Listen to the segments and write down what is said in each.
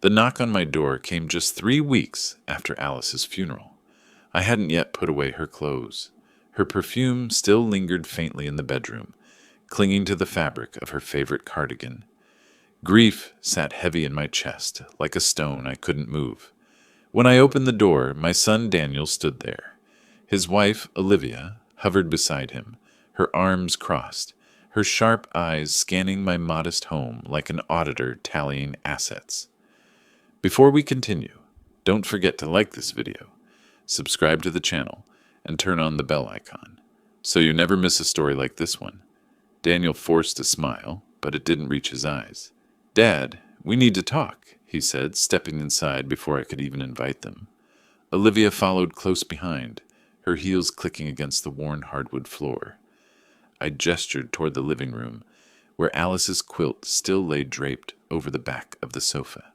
The knock on my door came just 3 weeks after Alice's funeral. I hadn't yet put away her clothes. Her perfume still lingered faintly in the bedroom, clinging to the fabric of her favorite cardigan. Grief sat heavy in my chest, like a stone I couldn't move. When I opened the door, my son Daniel stood there. His wife, Olivia, hovered beside him, her arms crossed, her sharp eyes scanning my modest home like an auditor tallying assets. Before we continue, don't forget to like this video, subscribe to the channel, and turn on the bell icon, so you never miss a story like this one. Daniel forced a smile, but it didn't reach his eyes. "Dad, we need to talk," he said, stepping inside before I could even invite them. Olivia followed close behind, her heels clicking against the worn hardwood floor. I gestured toward the living room, where Alice's quilt still lay draped over the back of the sofa.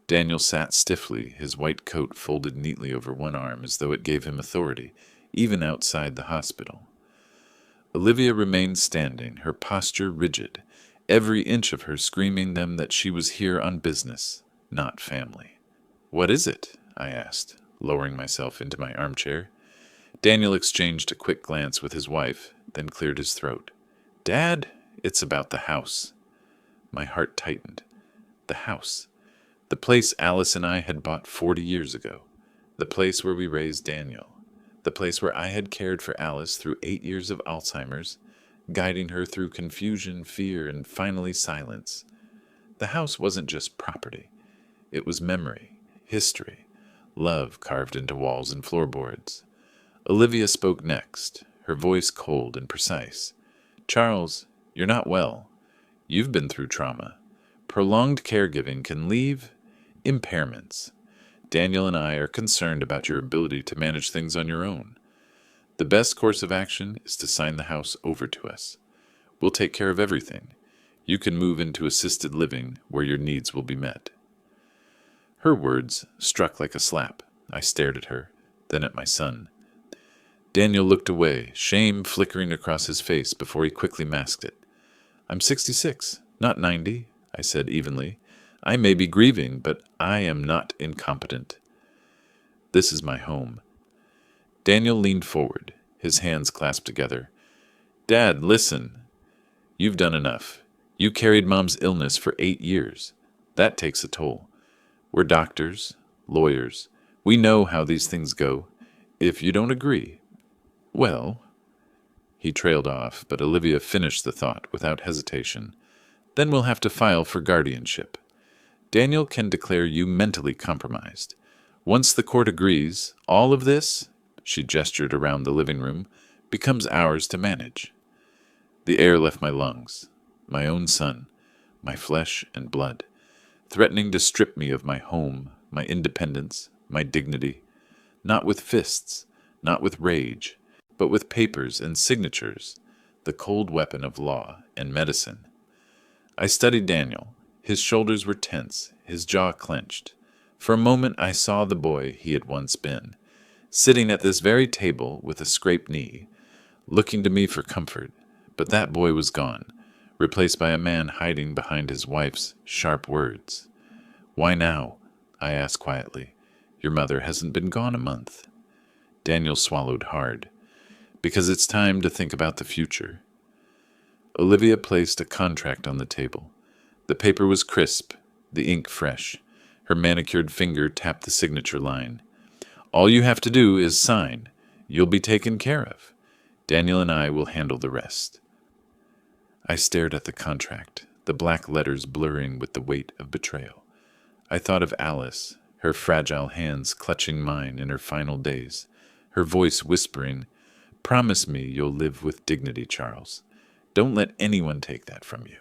Daniel sat stiffly, his white coat folded neatly over one arm as though it gave him authority, even outside the hospital. Olivia remained standing, her posture rigid, every inch of her screaming them that she was here on business, not family. "What is it?" I asked, lowering myself into my armchair. Daniel exchanged a quick glance with his wife, then cleared his throat. "Dad, it's about the house." My heart tightened. The house. The place Alice and I had bought 40 years ago. The place where we raised Daniel. The place where I had cared for Alice through 8 years of Alzheimer's, guiding her through confusion, fear, and finally silence. The house wasn't just property. It was memory, history, love carved into walls and floorboards. Olivia spoke next, her voice cold and precise. "Charles, you're not well. You've been through trauma. Prolonged caregiving can leave impairments. Daniel and I are concerned about your ability to manage things on your own. The best course of action is to sign the house over to us. We'll take care of everything. You can move into assisted living where your needs will be met." Her words struck like a slap. I stared at her, then at my son. Daniel looked away, shame flickering across his face before he quickly masked it. "I'm 66, not 90, I said evenly. "I may be grieving, but I am not incompetent. This is my home." Daniel leaned forward, his hands clasped together. "Dad, listen. You've done enough. You carried Mom's illness for 8 years. That takes a toll. We're doctors, lawyers. We know how these things go. If you don't agree, well..." He trailed off, but Olivia finished the thought without hesitation. "Then we'll have to file for guardianship. Daniel can declare you mentally compromised. Once the court agrees, all of this," she gestured around the living room, "becomes ours to manage." The air left my lungs. My own son, my flesh and blood, threatening to strip me of my home, my independence, my dignity. Not with fists, not with rage, but with papers and signatures, the cold weapon of law and medicine. I studied Daniel. His shoulders were tense, his jaw clenched. For a moment I saw the boy he had once been, sitting at this very table with a scraped knee, looking to me for comfort. But that boy was gone, replaced by a man hiding behind his wife's sharp words. "Why now?" I asked quietly. "Your mother hasn't been gone a month." Daniel swallowed hard. "Because it's time to think about the future." Olivia placed a contract on the table. The paper was crisp, the ink fresh. Her manicured finger tapped the signature line. "All you have to do is sign. You'll be taken care of. Daniel and I will handle the rest." I stared at the contract, the black letters blurring with the weight of betrayal. I thought of Alice, her fragile hands clutching mine in her final days, her voice whispering, "Promise me you'll live with dignity, Charles. Don't let anyone take that from you."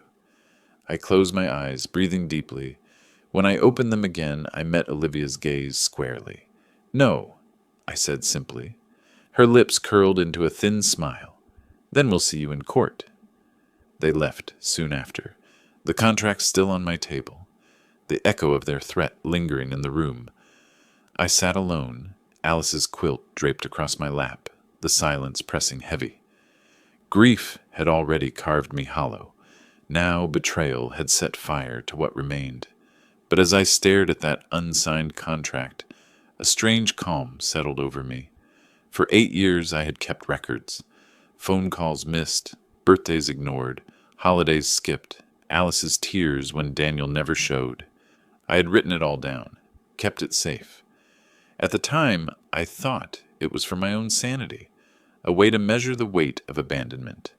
I closed my eyes, breathing deeply. When I opened them again, I met Olivia's gaze squarely. "No," I said simply. Her lips curled into a thin smile. "Then we'll see you in court." They left soon after, the contract still on my table, the echo of their threat lingering in the room. I sat alone, Alice's quilt draped across my lap, the silence pressing heavy. Grief had already carved me hollow. Now betrayal had set fire to what remained. But as I stared at that unsigned contract, a strange calm settled over me. For 8 years I had kept records. Phone calls missed, birthdays ignored, holidays skipped, Alice's tears when Daniel never showed. I had written it all down, kept it safe. At the time, I thought it was for my own sanity, a way to measure the weight of abandonment.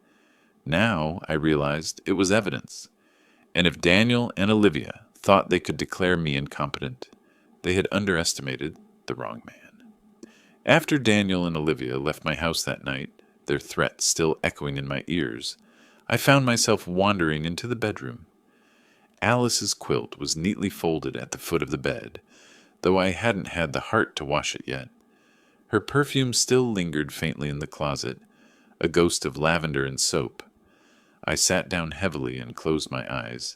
Now I realized it was evidence. And if Daniel and Olivia thought they could declare me incompetent, they had underestimated the wrong man. After Daniel and Olivia left my house that night, their threats still echoing in my ears, I found myself wandering into the bedroom. Alice's quilt was neatly folded at the foot of the bed, though I hadn't had the heart to wash it yet. Her perfume still lingered faintly in the closet, a ghost of lavender and soap. I sat down heavily and closed my eyes.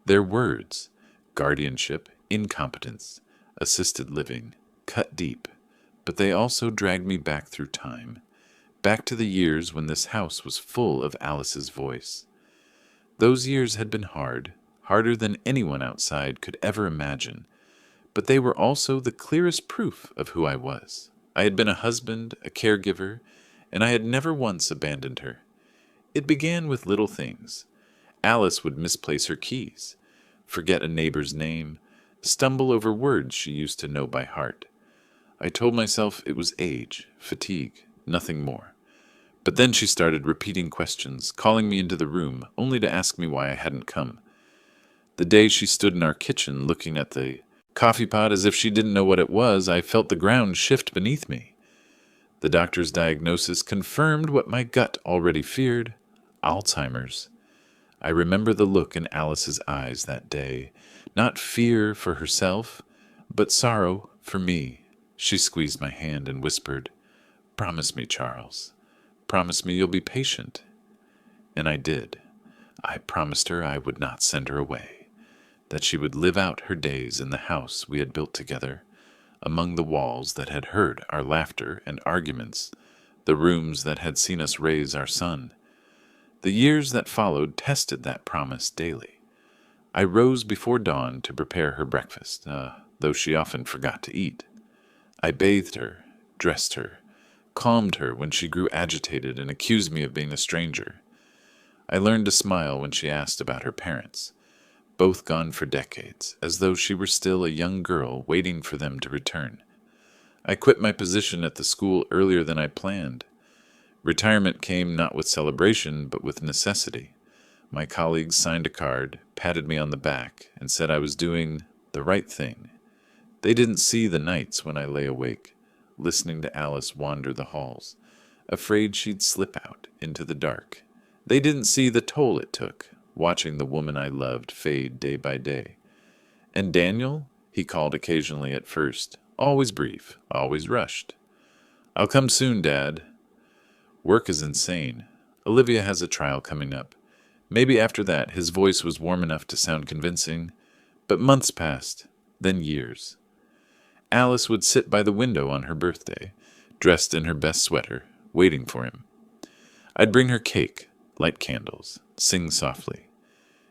Their words, guardianship, incompetence, assisted living, cut deep, but they also dragged me back through time, back to the years when this house was full of Alice's voice. Those years had been hard, harder than anyone outside could ever imagine, but they were also the clearest proof of who I was. I had been a husband, a caregiver, and I had never once abandoned her. It began with little things. Alice would misplace her keys, forget a neighbor's name, stumble over words she used to know by heart. I told myself it was age, fatigue, nothing more. But then she started repeating questions, calling me into the room, only to ask me why I hadn't come. The day she stood in our kitchen looking at the coffee pot as if she didn't know what it was, I felt the ground shift beneath me. The doctor's diagnosis confirmed what my gut already feared: Alzheimer's. I remember the look in Alice's eyes that day, not fear for herself, but sorrow for me. She squeezed my hand and whispered, "Promise me, Charles. Promise me you'll be patient." And I did. I promised her I would not send her away, that she would live out her days in the house we had built together, among the walls that had heard our laughter and arguments, the rooms that had seen us raise our son. The years that followed tested that promise daily. I rose before dawn to prepare her breakfast, though she often forgot to eat. I bathed her, dressed her, calmed her when she grew agitated and accused me of being a stranger. I learned to smile when she asked about her parents, both gone for decades, as though she were still a young girl waiting for them to return. I quit my position at the school earlier than I planned. Retirement came not with celebration, but with necessity. My colleagues signed a card, patted me on the back, and said I was doing the right thing. They didn't see the nights when I lay awake, listening to Alice wander the halls, afraid she'd slip out into the dark. They didn't see the toll it took, watching the woman I loved fade day by day. And Daniel, he called occasionally at first, always brief, always rushed. "I'll come soon, Dad." Work is insane. Olivia has a trial coming up. Maybe after that his voice was warm enough to sound convincing, but months passed, then years. Alice would sit by the window on her birthday, dressed in her best sweater, waiting for him. I'd bring her cake, light candles, sing softly.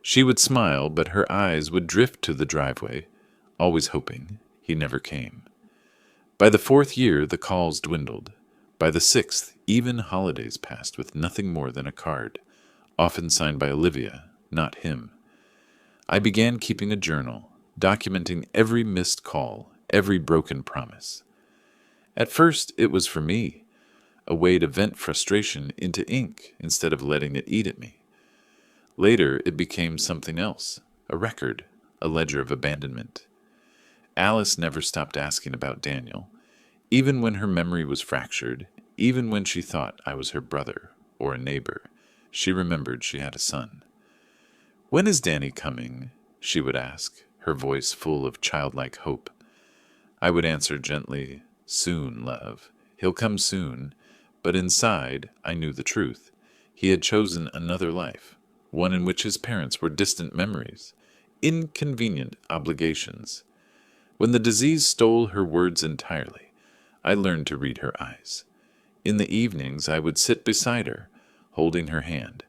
She would smile, but her eyes would drift to the driveway, always hoping he never came. By the 4th year, the calls dwindled. By the 6th, even holidays passed with nothing more than a card, often signed by Olivia, not him. I began keeping a journal, documenting every missed call, every broken promise. At first, it was for me, a way to vent frustration into ink instead of letting it eat at me. Later, it became something else, a record, a ledger of abandonment. Alice never stopped asking about Daniel, even when her memory was fractured, even when she thought I was her brother or a neighbor. She remembered she had a son. "When is Danny coming?" she would ask, her voice full of childlike hope. I would answer gently, "Soon, love. He'll come soon." But inside, I knew the truth. He had chosen another life, one in which his parents were distant memories, inconvenient obligations. When the disease stole her words entirely, I learned to read her eyes. In the evenings, I would sit beside her, holding her hand,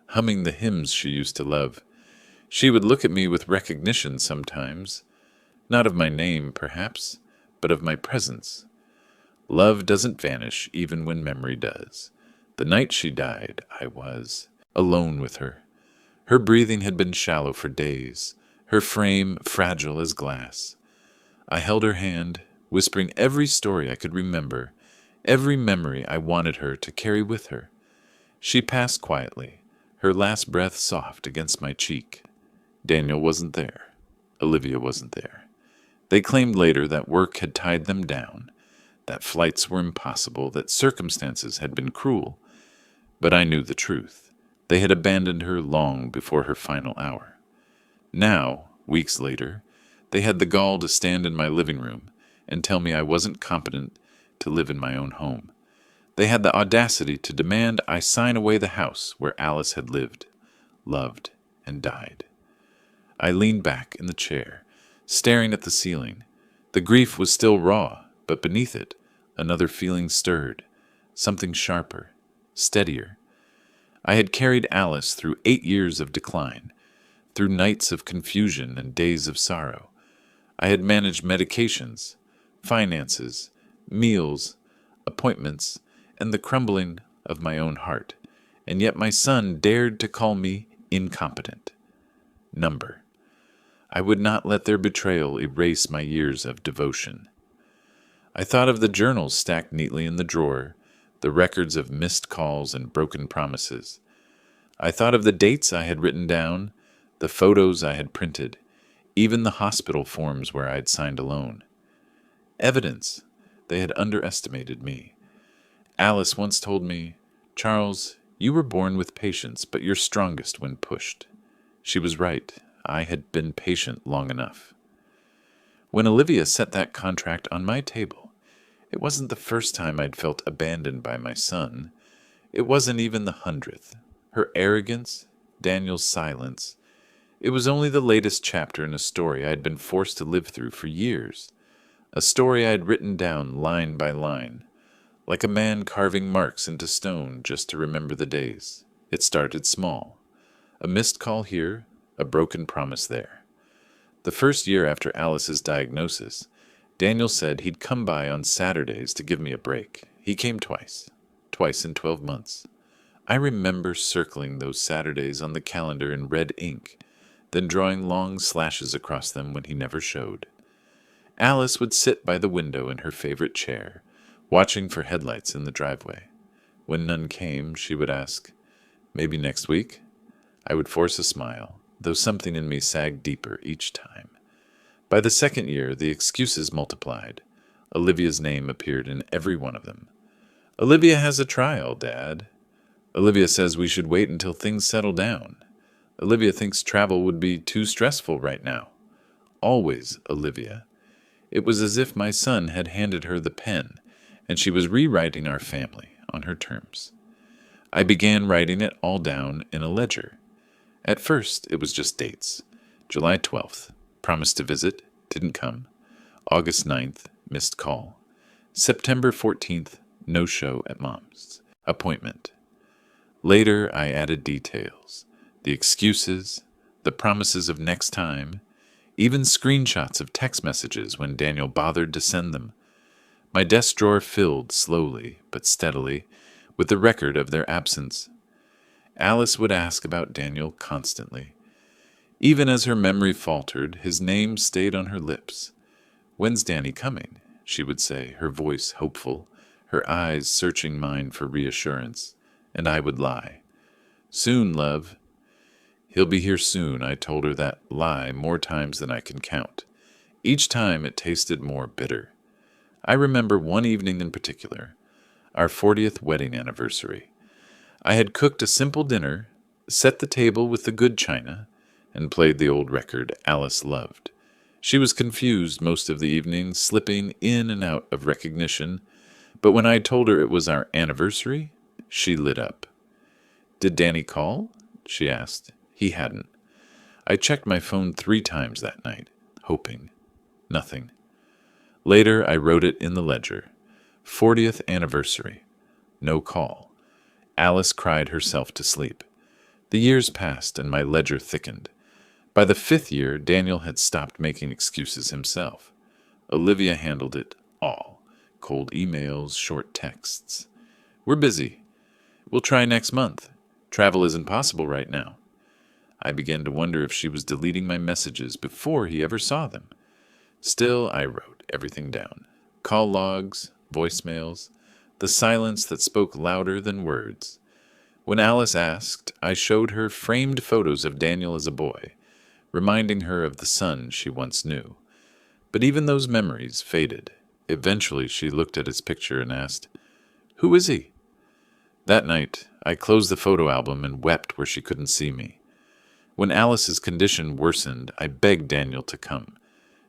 humming the hymns she used to love. She would look at me with recognition sometimes, Not of my name, perhaps, but of my presence. Love doesn't vanish even when memory does. The night she died, I was alone with her. Her breathing had been shallow for days, her frame fragile as glass. I held her hand, whispering every story I could remember, every memory I wanted her to carry with her. She passed quietly, her last breath soft against my cheek. Daniel wasn't there. Olivia wasn't there. They claimed later that work had tied them down, that flights were impossible, that circumstances had been cruel. But I knew the truth. They had abandoned her long before her final hour. Now, weeks later, they had the gall to stand in my living room and tell me I wasn't competent to live in my own home. They had the audacity to demand I sign away the house where Alice had lived, loved, and died. I leaned back in the chair, staring at the ceiling. The grief was still raw, but beneath it, another feeling stirred, something sharper, steadier. I had carried Alice through 8 years of decline, through nights of confusion and days of sorrow. I had managed medications, finances, meals, appointments, and the crumbling of my own heart, and yet my son dared to call me incompetent. Number. I would not let their betrayal erase my years of devotion. I thought of the journals stacked neatly in the drawer, the records of missed calls and broken promises. I thought of the dates I had written down, the photos I had printed, even the hospital forms where I had signed a loan. Evidence. They had underestimated me. Alice once told me, "Charles, you were born with patience, but you're strongest when pushed." She was right. I had been patient long enough. When Olivia set that contract on my table, it wasn't the first time I'd felt abandoned by my son. It wasn't even the 100th. Her arrogance, Daniel's silence, it was only the latest chapter in a story I had been forced to live through for years. A story I had written down line by line, like a man carving marks into stone just to remember the days. It started small. A missed call here, a broken promise there. The first year after Alice's diagnosis, Daniel said he'd come by on Saturdays to give me a break. He came twice in 12 months. I remember circling those Saturdays on the calendar in red ink, then drawing long slashes across them when he never showed. Alice would sit by the window in her favorite chair, watching for headlights in the driveway. When none came, she would ask, "Maybe next week?" I would force a smile, though something in me sagged deeper each time. By the second year, the excuses multiplied. Olivia's name appeared in every one of them. "Olivia has a trial, Dad." "Olivia says we should wait until things settle down." "Olivia thinks travel would be too stressful right now." Always Olivia. It was as if my son had handed her the pen, and she was rewriting our family on her terms. I began writing it all down in a ledger. At first, it was just dates. July 12th, promised to visit, didn't come. August 9th, missed call. September 14th, no show at Mom's. Appointment. Later, I added details. The excuses, the promises of next time, even screenshots of text messages when Daniel bothered to send them. My desk drawer filled slowly but steadily with the record of their absence. Alice would ask about Daniel constantly. Even as her memory faltered, his name stayed on her lips. "When's Danny coming?" she would say, her voice hopeful, her eyes searching mine for reassurance, and I would lie. "Soon, love." "He'll be here soon," I told her that lie more times than I can count. Each time it tasted more bitter. I remember one evening in particular, our 40th wedding anniversary. I had cooked a simple dinner, set the table with the good china, and played the old record Alice loved. She was confused most of the evening, slipping in and out of recognition, but when I told her it was our anniversary, she lit up. "Did Danny call?" she asked. He hadn't. I checked my phone 3 times that night, hoping. Nothing. Later, I wrote it in the ledger. 40th anniversary. No call. Alice cried herself to sleep. The years passed and my ledger thickened. By the 5th year, Daniel had stopped making excuses himself. Olivia handled it all. Cold emails, short texts. "We're busy. We'll try next month. Travel isn't possible right now." I began to wonder if she was deleting my messages before he ever saw them. Still, I wrote everything down. Call logs, voicemails, the silence that spoke louder than words. When Alice asked, I showed her framed photos of Daniel as a boy, reminding her of the son she once knew. But even those memories faded. Eventually she looked at his picture and asked, "Who is he?" That night, I closed the photo album and wept where she couldn't see me. When Alice's condition worsened, I begged Daniel to come.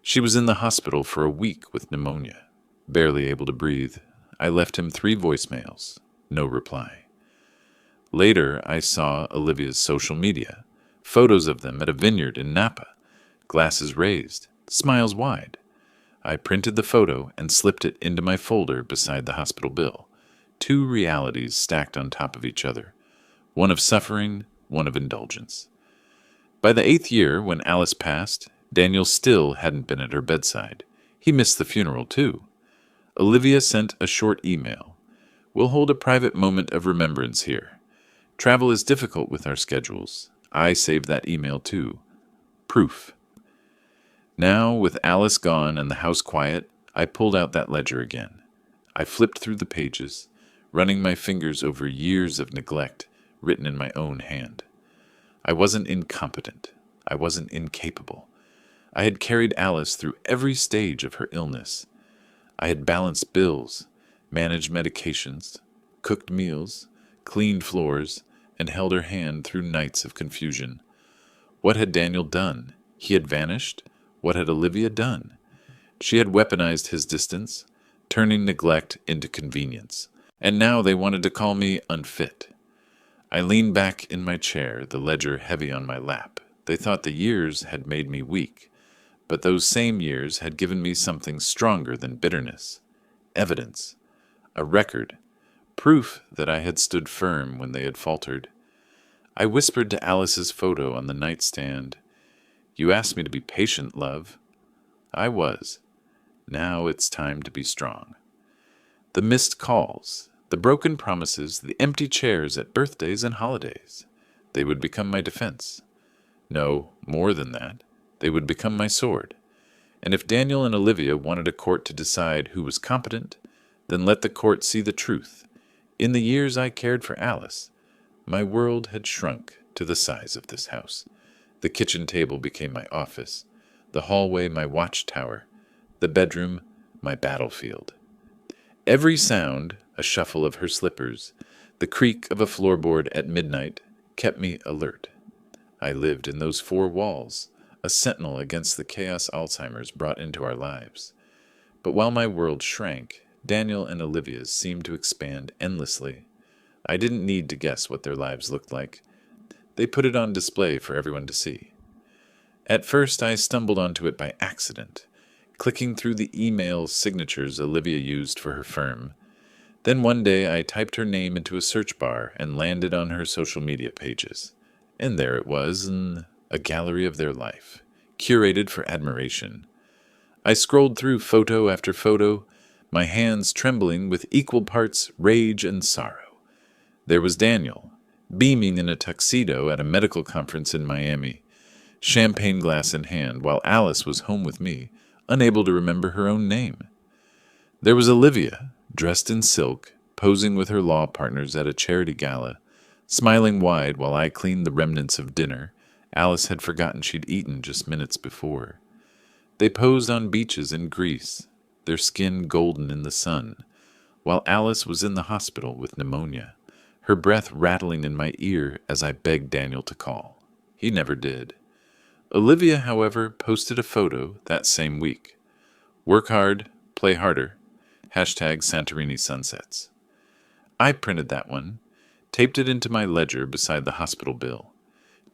She was in the hospital for a week with pneumonia. Barely able to breathe, I left him 3 voicemails. No reply. Later, I saw Olivia's social media. Photos of them at a vineyard in Napa. Glasses raised, smiles wide. I printed the photo and slipped it into my folder beside the hospital bill. 2 realities stacked on top of each other. One of suffering, one of indulgence. By the 8th year, when Alice passed, Daniel still hadn't been at her bedside. He missed the funeral, too. Olivia sent a short email. "We'll hold a private moment of remembrance here. Travel is difficult with our schedules." I saved that email, too. Proof. Now, with Alice gone and the house quiet, I pulled out that ledger again. I flipped through the pages, running my fingers over years of neglect written in my own hand. I wasn't incompetent. I wasn't incapable. I had carried Alice through every stage of her illness. I had balanced bills, managed medications, cooked meals, cleaned floors, and held her hand through nights of confusion. What had Daniel done? He had vanished. What had Olivia done? She had weaponized his distance, turning neglect into convenience. And now they wanted to call me unfit. I leaned back in my chair, the ledger heavy on my lap. They thought the years had made me weak, but those same years had given me something stronger than bitterness. Evidence. A record. Proof that I had stood firm when they had faltered. I whispered to Alice's photo on the nightstand, "You asked me to be patient, love." I was. Now it's time to be strong. The missed calls, the broken promises, the empty chairs at birthdays and holidays. They would become my defense. No, more than that. They would become my sword. And if Daniel and Olivia wanted a court to decide who was competent, then let the court see the truth. In the years I cared for Alice, my world had shrunk to the size of this house. The kitchen table became my office, the hallway my watchtower, the bedroom my battlefield. Every sound, a shuffle of her slippers, the creak of a floorboard at midnight, kept me alert. I lived in those 4 walls, a sentinel against the chaos Alzheimer's brought into our lives. But while my world shrank, Daniel and Olivia's seemed to expand endlessly. I didn't need to guess what their lives looked like. They put it on display for everyone to see. At first, I stumbled onto it by accident, clicking through the email signatures Olivia used for her firm. Then one day I typed her name into a search bar and landed on her social media pages. And there it was, in a gallery of their life, curated for admiration. I scrolled through photo after photo, my hands trembling with equal parts rage and sorrow. There was Daniel, beaming in a tuxedo at a medical conference in Miami, champagne glass in hand, while Alice was home with me, unable to remember her own name. There was Olivia, dressed in silk, posing with her law partners at a charity gala, smiling wide while I cleaned the remnants of dinner Alice had forgotten she'd eaten just minutes before. They posed on beaches in Greece, their skin golden in the sun, while Alice was in the hospital with pneumonia, her breath rattling in my ear as I begged Daniel to call. He never did. Olivia, however, posted a photo that same week. "Work hard, play harder. #Santorini sunsets." I printed that one, taped it into my ledger beside the hospital bill.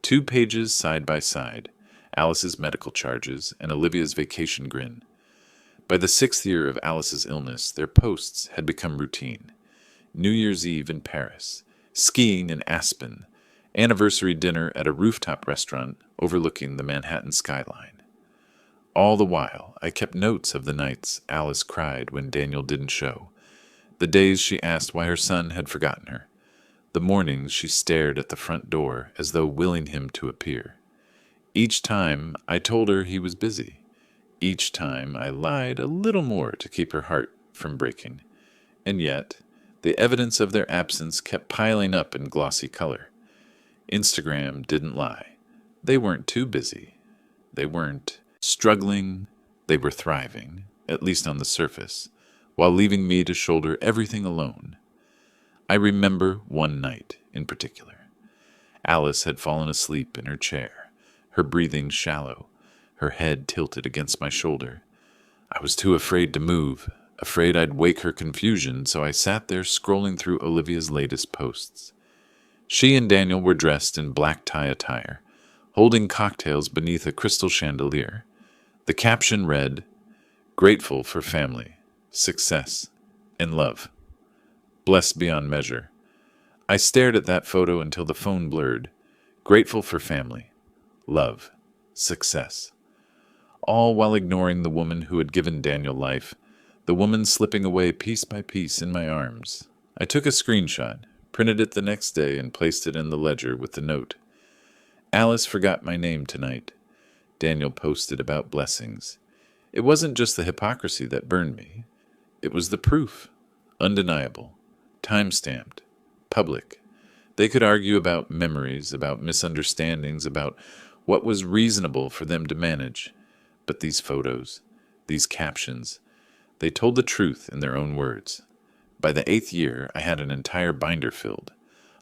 2 pages side by side, Alice's medical charges and Olivia's vacation grin. By the 6th year of Alice's illness, their posts had become routine. New Year's Eve in Paris, skiing in Aspen, anniversary dinner at a rooftop restaurant overlooking the Manhattan skyline. All the while, I kept notes of the nights Alice cried when Daniel didn't show, the days she asked why her son had forgotten her, the mornings she stared at the front door as though willing him to appear. Each time I told her he was busy. Each time I lied a little more to keep her heart from breaking. And yet, the evidence of their absence kept piling up in glossy color. Instagram didn't lie. They weren't too busy. They weren't struggling. They were thriving, at least on the surface, while leaving me to shoulder everything alone. I remember one night in particular. Alice had fallen asleep in her chair, her breathing shallow, her head tilted against my shoulder. I was too afraid to move, afraid I'd wake her confusion, so I sat there scrolling through Olivia's latest posts. She and Daniel were dressed in black tie attire, holding cocktails beneath a crystal chandelier. The caption read, "Grateful for family, success, and love. Blessed beyond measure." I stared at that photo until the phone blurred. Grateful for family, love, success. All while ignoring the woman who had given Daniel life, the woman slipping away piece by piece in my arms. I took a screenshot, printed it the next day, and placed it in the ledger with the note. Alice forgot my name tonight. Daniel posted about blessings. It wasn't just the hypocrisy that burned me. It was the proof. Undeniable. Time-stamped. Public. They could argue about memories, about misunderstandings, about what was reasonable for them to manage. But these photos, these captions, they told the truth in their own words. By the 8th year, I had an entire binder filled.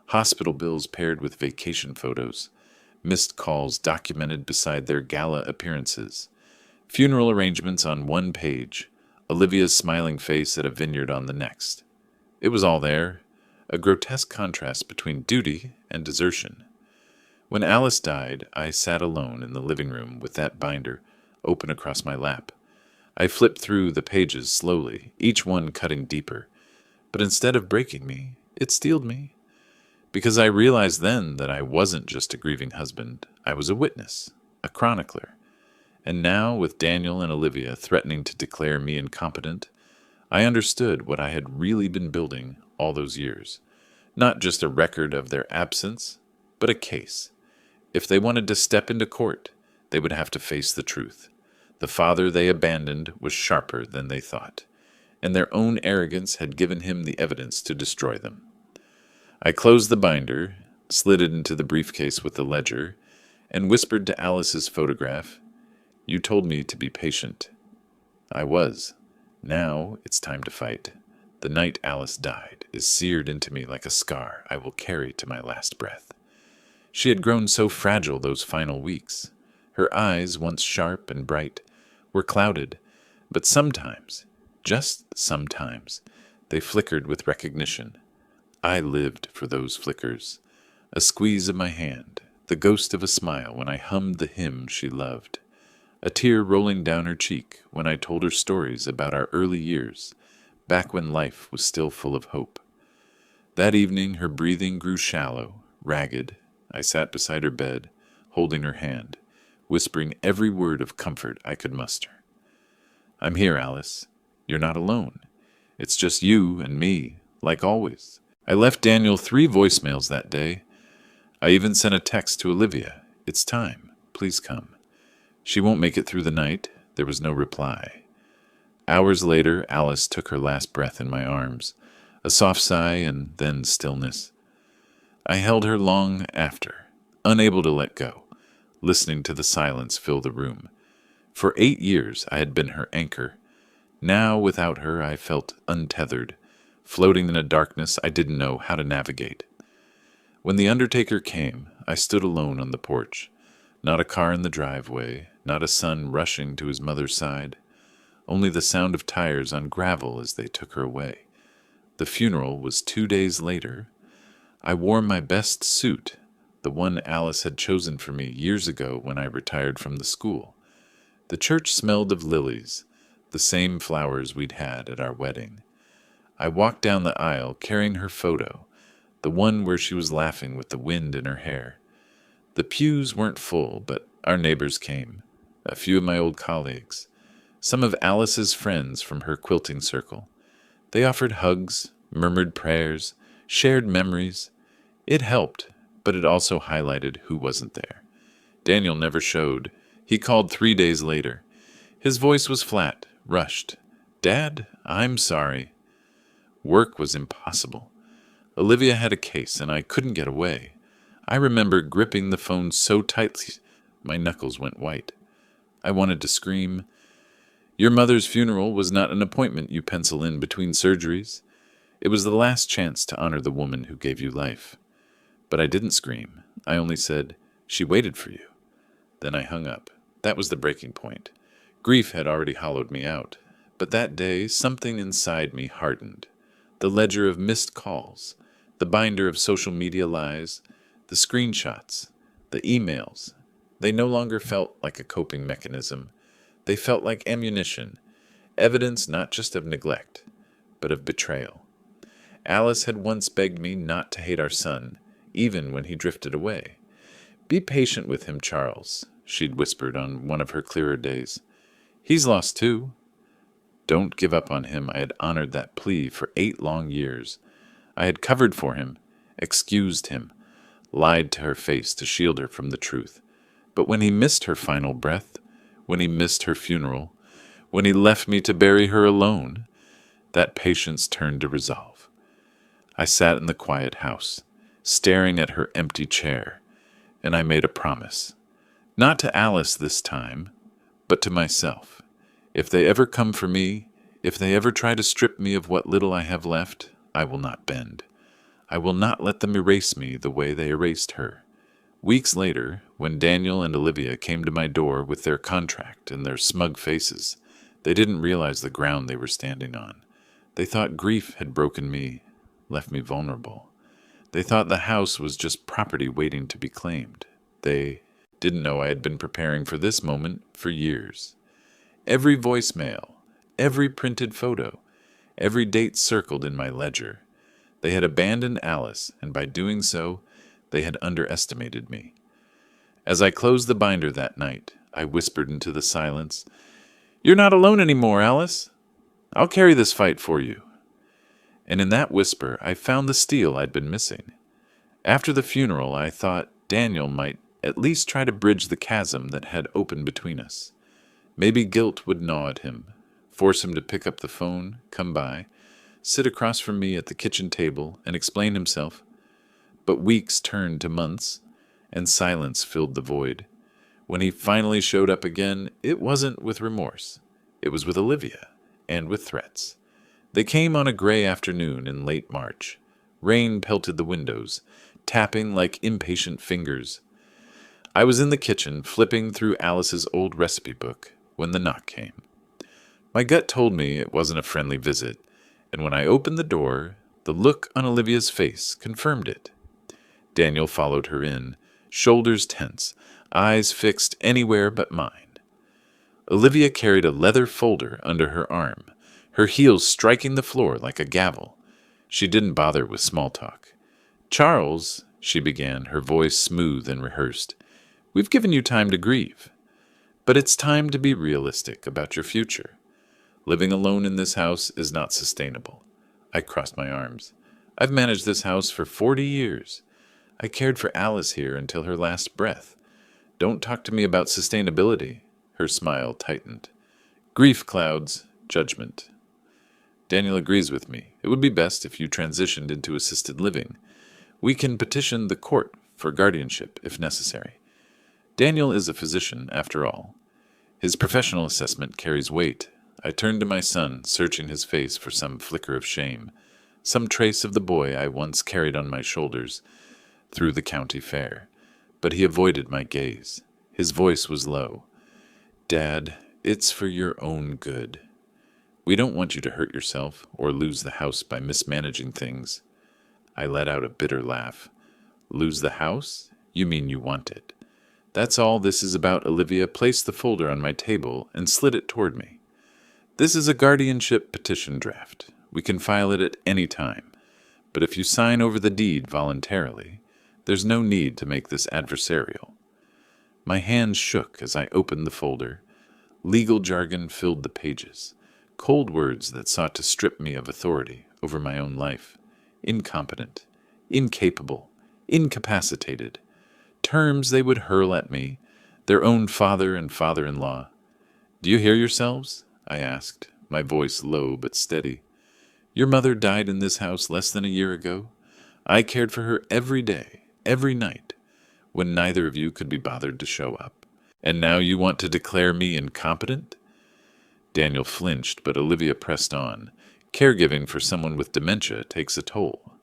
Hospital bills paired with vacation photos. Missed calls documented beside their gala appearances. Funeral arrangements on one page. Olivia's smiling face at a vineyard on the next. It was all there, a grotesque contrast between duty and desertion. When Alice died, I sat alone in the living room with that binder open across my lap. I flipped through the pages slowly, each one cutting deeper. But instead of breaking me, it steeled me. Because I realized then that I wasn't just a grieving husband. I was a witness, a chronicler. And now, with Daniel and Olivia threatening to declare me incompetent, I understood what I had really been building all those years. Not just a record of their absence, but a case. If they wanted to step into court, they would have to face the truth. The father they abandoned was sharper than they thought, and their own arrogance had given him the evidence to destroy them. I closed the binder, slid it into the briefcase with the ledger, and whispered to Alice's photograph, "You told me to be patient." I was. Now it's time to fight. The night Alice died is seared into me like a scar I will carry to my last breath. She had grown so fragile those final weeks. Her eyes, once sharp and bright, were clouded, but sometimes, just sometimes, they flickered with recognition. I lived for those flickers. A squeeze of my hand, the ghost of a smile when I hummed the hymn she loved. A tear rolling down her cheek when I told her stories about our early years, back when life was still full of hope. That evening her breathing grew shallow, ragged. I sat beside her bed, holding her hand, whispering every word of comfort I could muster. "I'm here, Alice. You're not alone. It's just you and me, like always." I left Daniel 3 voicemails that day. I even sent a text to Olivia. "It's time. Please come." "She won't make it through the night." There was no reply. Hours later, Alice took her last breath in my arms, a soft sigh and then stillness. I held her long after, unable to let go, listening to the silence fill the room. For 8 years I had been her anchor. Now, without her, I felt untethered, floating in a darkness I didn't know how to navigate. When the undertaker came, I stood alone on the porch. Not a car in the driveway, not a son rushing to his mother's side. Only the sound of tires on gravel as they took her away. The funeral was 2 days later. I wore my best suit, the one Alice had chosen for me years ago when I retired from the school. The church smelled of lilies, the same flowers we'd had at our wedding. I walked down the aisle carrying her photo, the one where she was laughing with the wind in her hair. The pews weren't full, but our neighbors came. A few of my old colleagues. Some of Alice's friends from her quilting circle. They offered hugs, murmured prayers, shared memories. It helped, but it also highlighted who wasn't there. Daniel never showed. He called 3 days later. His voice was flat, rushed. "Dad, I'm sorry." Work was impossible. Olivia had a case, and I couldn't get away. I remember gripping the phone so tightly my knuckles went white. I wanted to scream. Your mother's funeral was not an appointment you pencil in between surgeries. It was the last chance to honor the woman who gave you life. But I didn't scream. I only said, "She waited for you." Then I hung up. That was the breaking point. Grief had already hollowed me out. But that day, something inside me hardened. The ledger of missed calls, the binder of social media lies, the screenshots, the emails. They no longer felt like a coping mechanism. They felt like ammunition, evidence not just of neglect, but of betrayal. Alice had once begged me not to hate our son, even when he drifted away. "Be patient with him, Charles," she'd whispered on one of her clearer days. "He's lost too." Don't give up on him. I had honored that plea for 8 long years. I had covered for him, excused him, lied to her face to shield her from the truth. But when he missed her final breath, when he missed her funeral, when he left me to bury her alone, that patience turned to resolve. I sat in the quiet house, staring at her empty chair, and I made a promise. Not to Alice this time, but to myself. If they ever come for me, if they ever try to strip me of what little I have left, I will not bend. I will not let them erase me the way they erased her. Weeks later, when Daniel and Olivia came to my door with their contract and their smug faces, they didn't realize the ground they were standing on. They thought grief had broken me, left me vulnerable. They thought the house was just property waiting to be claimed. They didn't know I had been preparing for this moment for years. Every voicemail, every printed photo, every date circled in my ledger. They had abandoned Alice, and by doing so, they had underestimated me. As I closed the binder that night, I whispered into the silence, "You're not alone anymore, Alice. I'll carry this fight for you." And in that whisper, I found the steel I'd been missing. After the funeral, I thought Daniel might at least try to bridge the chasm that had opened between us. Maybe guilt would gnaw at him, force him to pick up the phone, come by, sit across from me at the kitchen table, and explain himself. But weeks turned to months, and silence filled the void. When he finally showed up again, it wasn't with remorse. It was with Olivia, and with threats. They came on a gray afternoon in late March. Rain pelted the windows, tapping like impatient fingers. I was in the kitchen, flipping through Alice's old recipe book, when the knock came. My gut told me it wasn't a friendly visit, and when I opened the door, the look on Olivia's face confirmed it. Daniel followed her in, shoulders tense, eyes fixed anywhere but mine. Olivia carried a leather folder under her arm, her heels striking the floor like a gavel. She didn't bother with small talk. "Charles," she began, her voice smooth and rehearsed, "we've given you time to grieve. But it's time to be realistic about your future. Living alone in this house is not sustainable." I crossed my arms. "I've managed this house for 40 years. I cared for Alice here until her last breath. Don't talk to me about sustainability." Her smile tightened. "Grief clouds judgment." "Daniel agrees with me. It would be best if you transitioned into assisted living. We can petition the court for guardianship if necessary. Daniel is a physician, after all. His professional assessment carries weight." I turned to my son, searching his face for some flicker of shame, some trace of the boy I once carried on my shoulders through the county fair. But he avoided my gaze. His voice was low. "Dad, it's for your own good. We don't want you to hurt yourself or lose the house by mismanaging things." I let out a bitter laugh. "Lose the house? You mean you want it. That's all this is about." Olivia placed the folder on my table and slid it toward me. "This is a guardianship petition draft. We can file it at any time. But if you sign over the deed voluntarily, There's no need to make this adversarial. My hands shook as I opened the folder. Legal jargon filled the pages. Cold words that sought to strip me of authority over my own life. Incompetent, incapable, incapacitated. Terms they would hurl at me, their own father and father-in-law. "Do you hear yourselves?" I asked, my voice low but steady. "Your mother died in this house less than a year ago. I cared for her every day, every night, when neither of you could be bothered to show up. And now you want to declare me incompetent?" Daniel flinched, but Olivia pressed on. "Caregiving for someone with dementia takes a toll.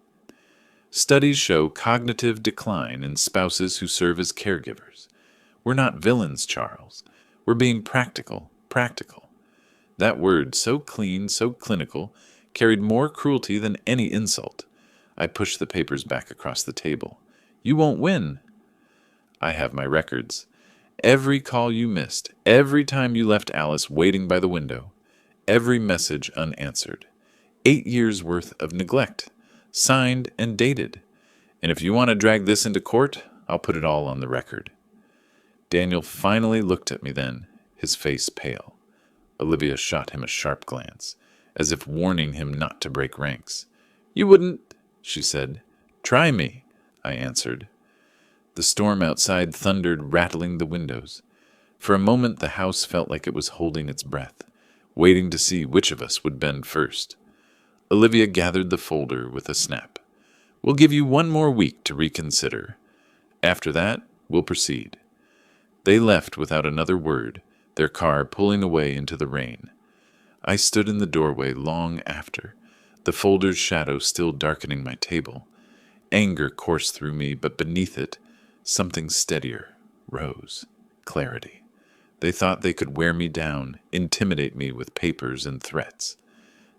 Studies show cognitive decline in spouses who serve as caregivers. We're not villains, Charles. We're being practical. That word, so clean, so clinical, carried more cruelty than any insult. I pushed the papers back across the table. "You won't win." "I have my records. Every call you missed, every time you left Alice waiting by the window, every message unanswered. 8 years' worth of neglect, signed and dated. And if you want to drag this into court, I'll put it all on the record." Daniel finally looked at me then, his face pale. Olivia shot him a sharp glance, as if warning him not to break ranks. "You wouldn't," she said. "Try me," I answered. The storm outside thundered, rattling the windows. For a moment the house felt like it was holding its breath, waiting to see which of us would bend first. Olivia gathered the folder with a snap. "We'll give you 1 more week to reconsider. After that, we'll proceed." They left without another word, their car pulling away into the rain. I stood in the doorway long after, the folder's shadow still darkening my table. Anger coursed through me, but beneath it, something steadier rose. Clarity. They thought they could wear me down, intimidate me with papers and threats.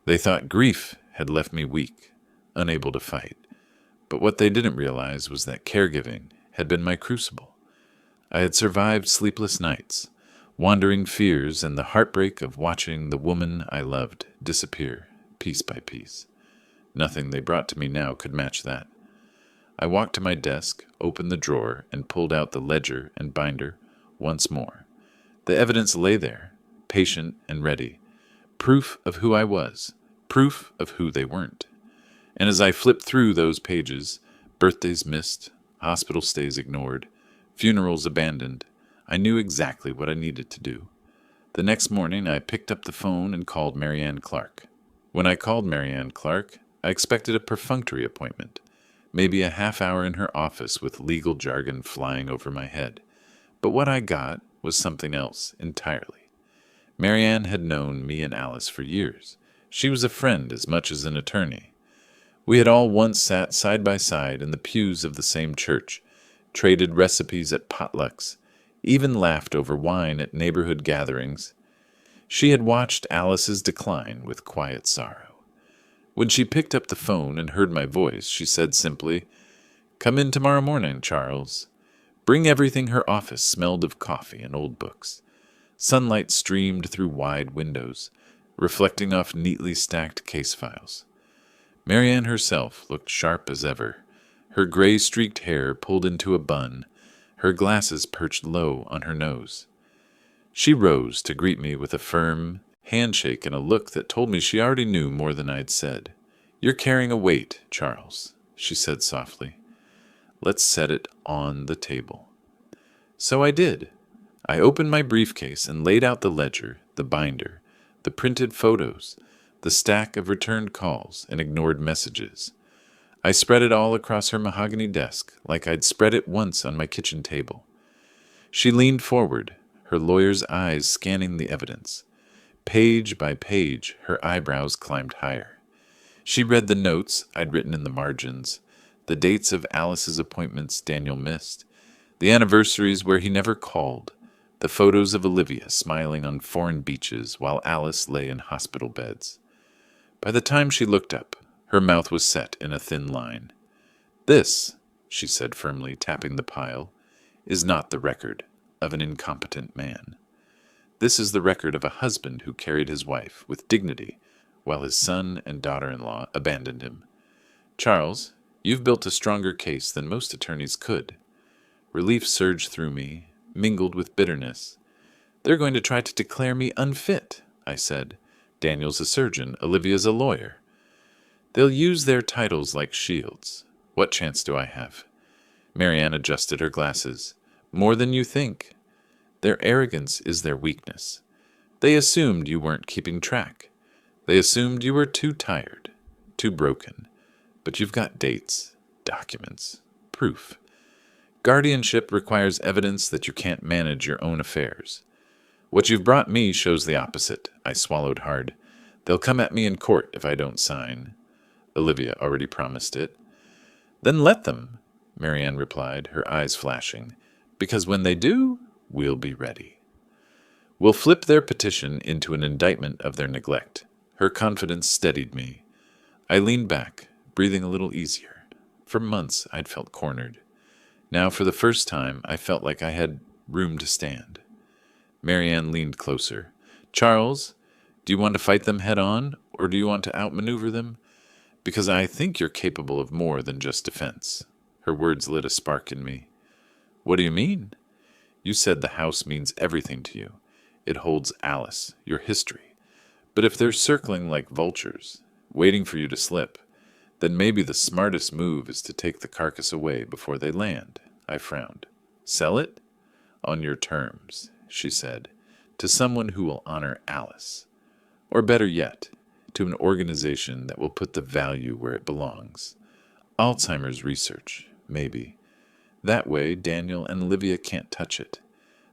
They thought grief had left me weak, unable to fight. But what they didn't realize was that caregiving had been my crucible. I had survived sleepless nights, wandering fears, and the heartbreak of watching the woman I loved disappear, piece by piece. Nothing they brought to me now could match that. I walked to my desk, opened the drawer, and pulled out the ledger and binder once more. The evidence lay there, patient and ready. Proof of who I was, proof of who they weren't. And as I flipped through those pages, birthdays missed, hospital stays ignored, funerals abandoned, I knew exactly what I needed to do. The next morning, I picked up the phone and called Marianne Clark. When I called Marianne Clark, I expected a perfunctory appointment, maybe a half-hour in her office with legal jargon flying over my head. But what I got was something else entirely. Marianne had known me and Alice for years. She was a friend as much as an attorney. We had all once sat side by side in the pews of the same church, traded recipes at potlucks, even laughed over wine at neighborhood gatherings. She had watched Alice's decline with quiet sorrow. When she picked up the phone and heard my voice, she said simply, "Come in tomorrow morning, Charles." Bring everything. Her office smelled of coffee and old books. Sunlight streamed through wide windows, reflecting off neatly stacked case files. Marianne herself looked sharp as ever, her gray-streaked hair pulled into a bun, her glasses perched low on her nose. She rose to greet me with a firm handshake and a look that told me she already knew more than I'd said. "You're carrying a weight, Charles," she said softly. "Let's set it on the table." So I did. I opened my briefcase and laid out the ledger, the binder, the printed photos, the stack of returned calls and ignored messages. I spread it all across her mahogany desk like I'd spread it once on my kitchen table. She leaned forward, her lawyer's eyes scanning the evidence. Page by page, her eyebrows climbed higher. She read the notes I'd written in the margins, the dates of Alice's appointments Daniel missed, the anniversaries where he never called, the photos of Olivia smiling on foreign beaches while Alice lay in hospital beds. By the time she looked up, her mouth was set in a thin line. "This," she said firmly, tapping the pile, "is not the record of an incompetent man. This is the record of a husband who carried his wife with dignity while his son and daughter-in-law abandoned him. Charles, You've built a stronger case than most attorneys could. Relief surged through me, mingled with bitterness. They're going to try to declare me unfit, I said. Daniel's a surgeon, Olivia's a lawyer. They'll use their titles like shields. What chance do I have? Marianne adjusted her glasses. More than you think. Their arrogance is their weakness. They assumed you weren't keeping track. They assumed you were too tired, too broken. But you've got dates, documents, proof. Guardianship requires evidence that you can't manage your own affairs. What you've brought me shows the opposite. I swallowed hard. They'll come at me in court if I don't sign. Olivia already promised it. Then let them, Marianne replied, her eyes flashing. Because when they do, we'll be ready. We'll flip their petition into an indictment of their neglect. Her confidence steadied me. I leaned back, breathing a little easier. For months, I'd felt cornered. Now, for the first time, I felt like I had room to stand. Marianne leaned closer. Charles, do you want to fight them head on, or do you want to outmaneuver them? Because I think you're capable of more than just defense. Her words lit a spark in me. What do you mean? You said the house means everything to you. It holds Alice, your history. But if they're circling like vultures, waiting for you to slip, then maybe the smartest move is to take the carcass away before they land. I frowned. Sell it? On your terms, she said, to someone who will honor Alice. Or better yet, to an organization that will put the value where it belongs. Alzheimer's research, maybe. That way, Daniel and Olivia can't touch it.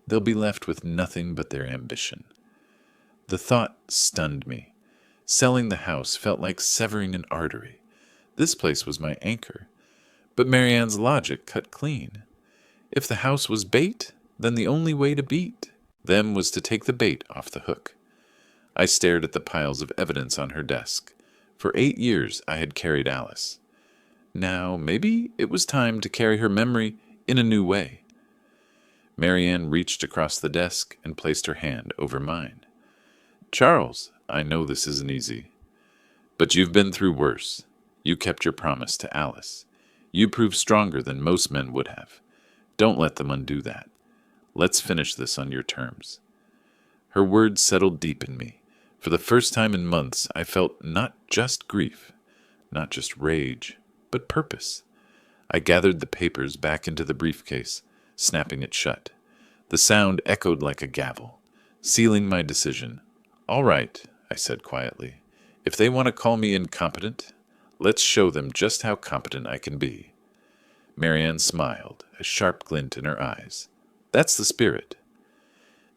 They'll be left with nothing but their ambition. The thought stunned me. Selling the house felt like severing an artery. This place was my anchor. But Marianne's logic cut clean. If the house was bait, then the only way to beat them was to take the bait off the hook. I stared at the piles of evidence on her desk. For 8 years I had carried Alice. Now, maybe it was time to carry her memory in a new way. Marianne reached across the desk and placed her hand over mine. Charles, I know this isn't easy, but you've been through worse. You kept your promise to Alice. You proved stronger than most men would have. Don't let them undo that. Let's finish this on your terms. Her words settled deep in me. For the first time in months, I felt not just grief, not just rage, but purpose. I gathered the papers back into the briefcase, snapping it shut. The sound echoed like a gavel, sealing my decision. All right, I said quietly. If they want to call me incompetent, let's show them just how competent I can be. Marianne smiled, a sharp glint in her eyes. That's the spirit.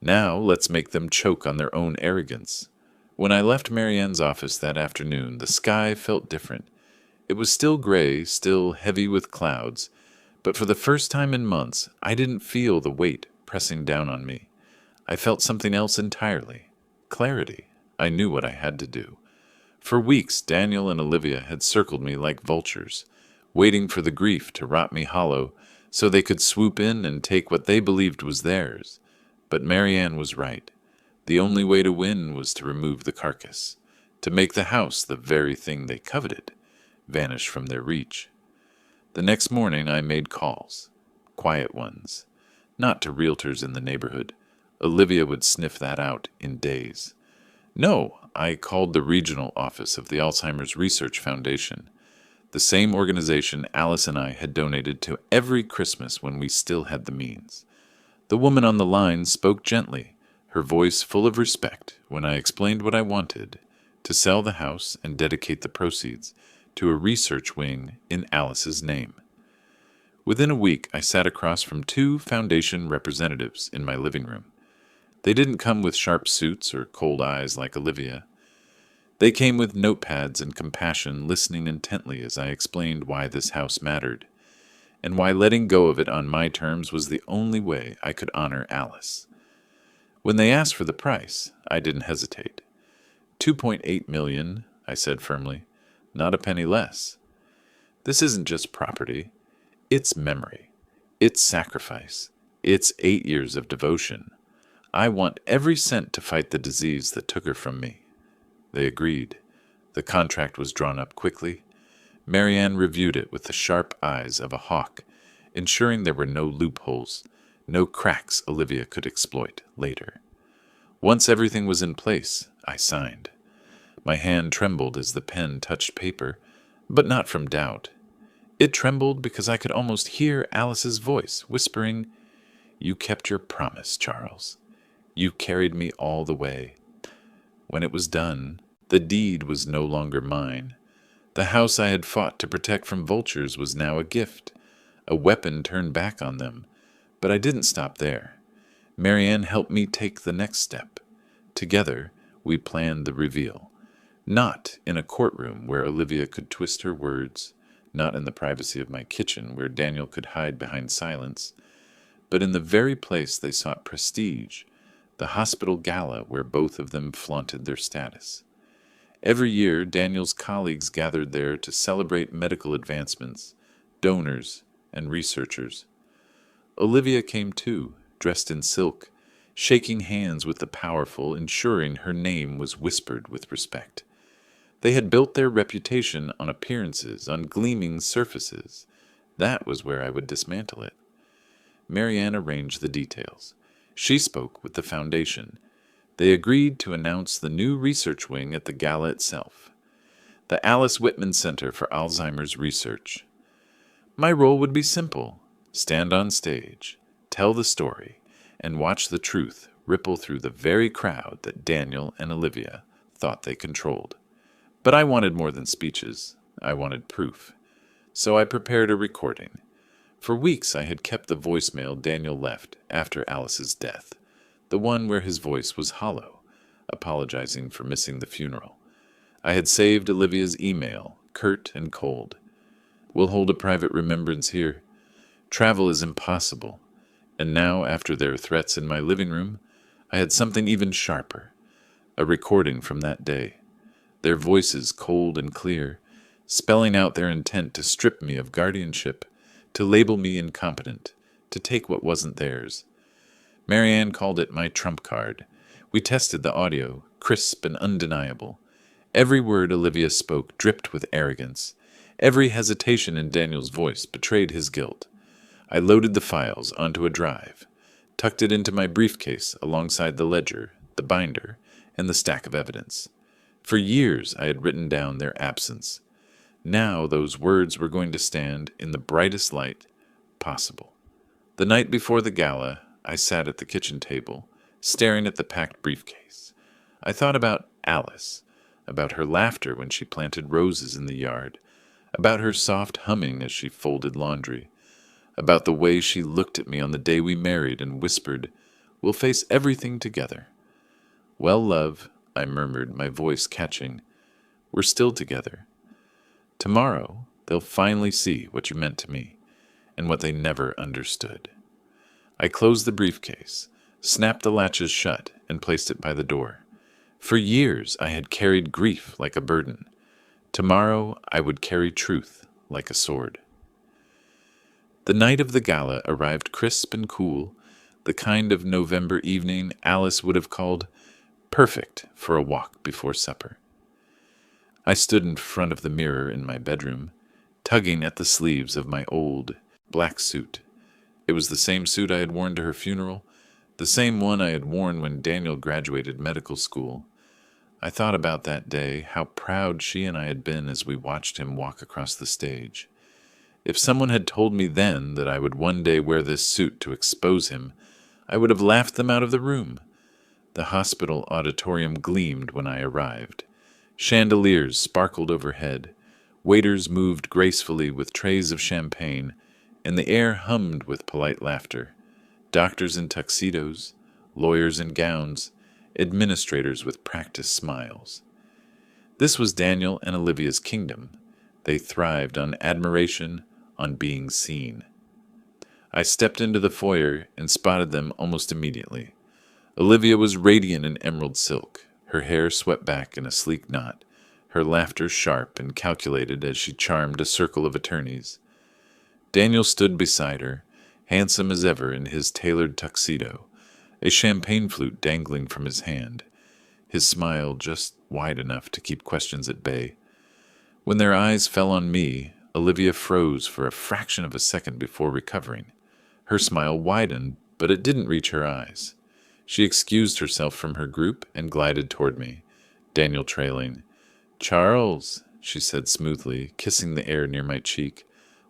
Now let's make them choke on their own arrogance. When I left Marianne's office that afternoon, the sky felt different. It was still gray, still heavy with clouds, but for the first time in months, I didn't feel the weight pressing down on me. I felt something else entirely. Clarity. I knew what I had to do. For weeks, Daniel and Olivia had circled me like vultures, waiting for the grief to rot me hollow so they could swoop in and take what they believed was theirs. But Marianne was right. The only way to win was to remove the carcass, to make the house, the very thing they coveted, vanish from their reach. The next morning I made calls, quiet ones, not to realtors in the neighborhood. Olivia would sniff that out in days. No, I called the regional office of the Alzheimer's Research Foundation, the same organization Alice and I had donated to every Christmas when we still had the means. The woman on the line spoke gently, her voice full of respect, when I explained what I wanted, to sell the house and dedicate the proceeds to a research wing in Alice's name. Within a week, I sat across from 2 foundation representatives in my living room. They didn't come with sharp suits or cold eyes like Olivia. They came with notepads and compassion, listening intently as I explained why this house mattered, and why letting go of it on my terms was the only way I could honor Alice. When they asked for the price, I didn't hesitate. $2.8 million, I said firmly, not a penny less. This isn't just property. It's memory. It's sacrifice. It's 8 years of devotion. I want every cent to fight the disease that took her from me. They agreed. The contract was drawn up quickly. Marianne reviewed it with the sharp eyes of a hawk, ensuring there were no loopholes, no cracks Olivia could exploit later. Once everything was in place, I signed. My hand trembled as the pen touched paper, but not from doubt. It trembled because I could almost hear Alice's voice whispering, "You kept your promise, Charles. You carried me all the way." When it was done, the deed was no longer mine. The house I had fought to protect from vultures was now a gift, a weapon turned back on them. But I didn't stop there. Marianne helped me take the next step. Together, we planned the reveal. Not in a courtroom where Olivia could twist her words, not in the privacy of my kitchen where Daniel could hide behind silence, but in the very place they sought prestige, the hospital gala where both of them flaunted their status. Every year, Daniel's colleagues gathered there to celebrate medical advancements, donors, and researchers. Olivia came too, dressed in silk, shaking hands with the powerful, ensuring her name was whispered with respect. They had built their reputation on appearances, on gleaming surfaces. That was where I would dismantle it. Marianne arranged the details. She spoke with the foundation. They agreed to announce the new research wing at the gala itself, the Alice Whitman Center for Alzheimer's Research. My role would be simple: stand on stage, tell the story, and watch the truth ripple through the very crowd that Daniel and Olivia thought they controlled. But I wanted more than speeches. I wanted proof. So I prepared a recording. For weeks I had kept the voicemail Daniel left after Alice's death, the one where his voice was hollow, apologizing for missing the funeral. I had saved Olivia's email, curt and cold. "We'll hold a private remembrance here. Travel is impossible." And now, after their threats in my living room, I had something even sharper, a recording from that day. Their voices cold and clear, spelling out their intent to strip me of guardianship, to label me incompetent, to take what wasn't theirs. Marianne called it my trump card. We tested the audio, crisp and undeniable. Every word Olivia spoke dripped with arrogance. Every hesitation in Daniel's voice betrayed his guilt. I loaded the files onto a drive, tucked it into my briefcase alongside the ledger, the binder, and the stack of evidence. For years I had written down their absence. Now those words were going to stand in the brightest light possible. The night before the gala, I sat at the kitchen table, staring at the packed briefcase. I thought about Alice, about her laughter when she planted roses in the yard, about her soft humming as she folded laundry, about the way she looked at me on the day we married and whispered, "We'll face everything together." "Well, love," I murmured, my voice catching, "we're still together. Tomorrow, they'll finally see what you meant to me, and what they never understood." I closed the briefcase, snapped the latches shut, and placed it by the door. For years I had carried grief like a burden. Tomorrow I would carry truth like a sword. The night of the gala arrived crisp and cool, the kind of November evening Alice would have called perfect for a walk before supper. I stood in front of the mirror in my bedroom, tugging at the sleeves of my old black suit. It was the same suit I had worn to her funeral, the same one I had worn when Daniel graduated medical school. I thought about that day, how proud she and I had been as we watched him walk across the stage. If someone had told me then that I would one day wear this suit to expose him, I would have laughed them out of the room. The hospital auditorium gleamed when I arrived. Chandeliers sparkled overhead. Waiters moved gracefully with trays of champagne, and the air hummed with polite laughter. Doctors in tuxedos, lawyers in gowns, administrators with practiced smiles. This was Daniel and Olivia's kingdom. They thrived on admiration, on being seen. I stepped into the foyer and spotted them almost immediately. Olivia was radiant in emerald silk, her hair swept back in a sleek knot, her laughter sharp and calculated as she charmed a circle of attorneys. Daniel stood beside her, handsome as ever in his tailored tuxedo, a champagne flute dangling from his hand, his smile just wide enough to keep questions at bay. When their eyes fell on me, Olivia froze for a fraction of a second before recovering. Her smile widened, but it didn't reach her eyes. She excused herself from her group and glided toward me, Daniel trailing. "Charles," she said smoothly, kissing the air near my cheek.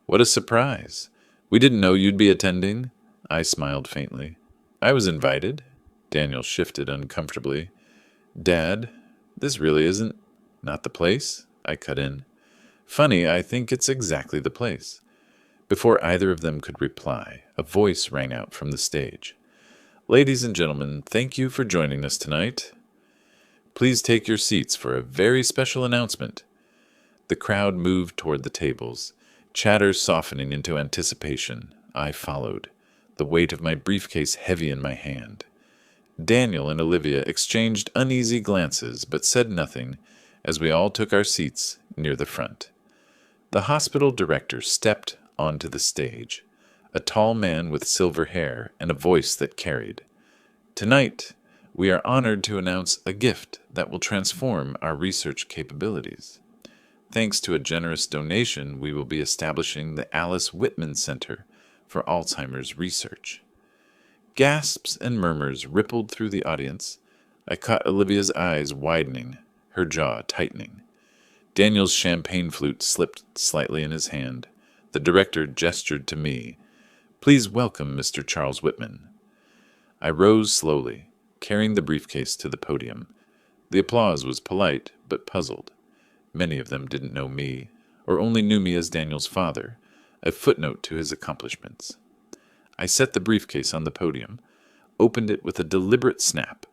"What a surprise. We didn't know you'd be attending." I smiled faintly. "I was invited." Daniel shifted uncomfortably. "Dad, this really isn't not the place," I cut in. "Funny, I think it's exactly the place." Before either of them could reply, a voice rang out from the stage. "Ladies and gentlemen, thank you for joining us tonight. Please take your seats for a very special announcement." The crowd moved toward the tables, chatter softening into anticipation. I followed, the weight of my briefcase heavy in my hand. Daniel and Olivia exchanged uneasy glances, but said nothing as we all took our seats near the front. The hospital director stepped onto the stage, a tall man with silver hair and a voice that carried. "Tonight, we are honored to announce a gift that will transform our research capabilities. Thanks to a generous donation, we will be establishing the Alice Whitman Center for Alzheimer's research." Gasps and murmurs rippled through the audience. I caught Olivia's eyes widening, her jaw tightening. Daniel's champagne flute slipped slightly in his hand. The director gestured to me. "Please welcome Mr. Charles Whitman." I rose slowly, carrying the briefcase to the podium. The applause was polite, but puzzled. Many of them didn't know me, or only knew me as Daniel's father, a footnote to his accomplishments. I set the briefcase on the podium, opened it with a deliberate snap,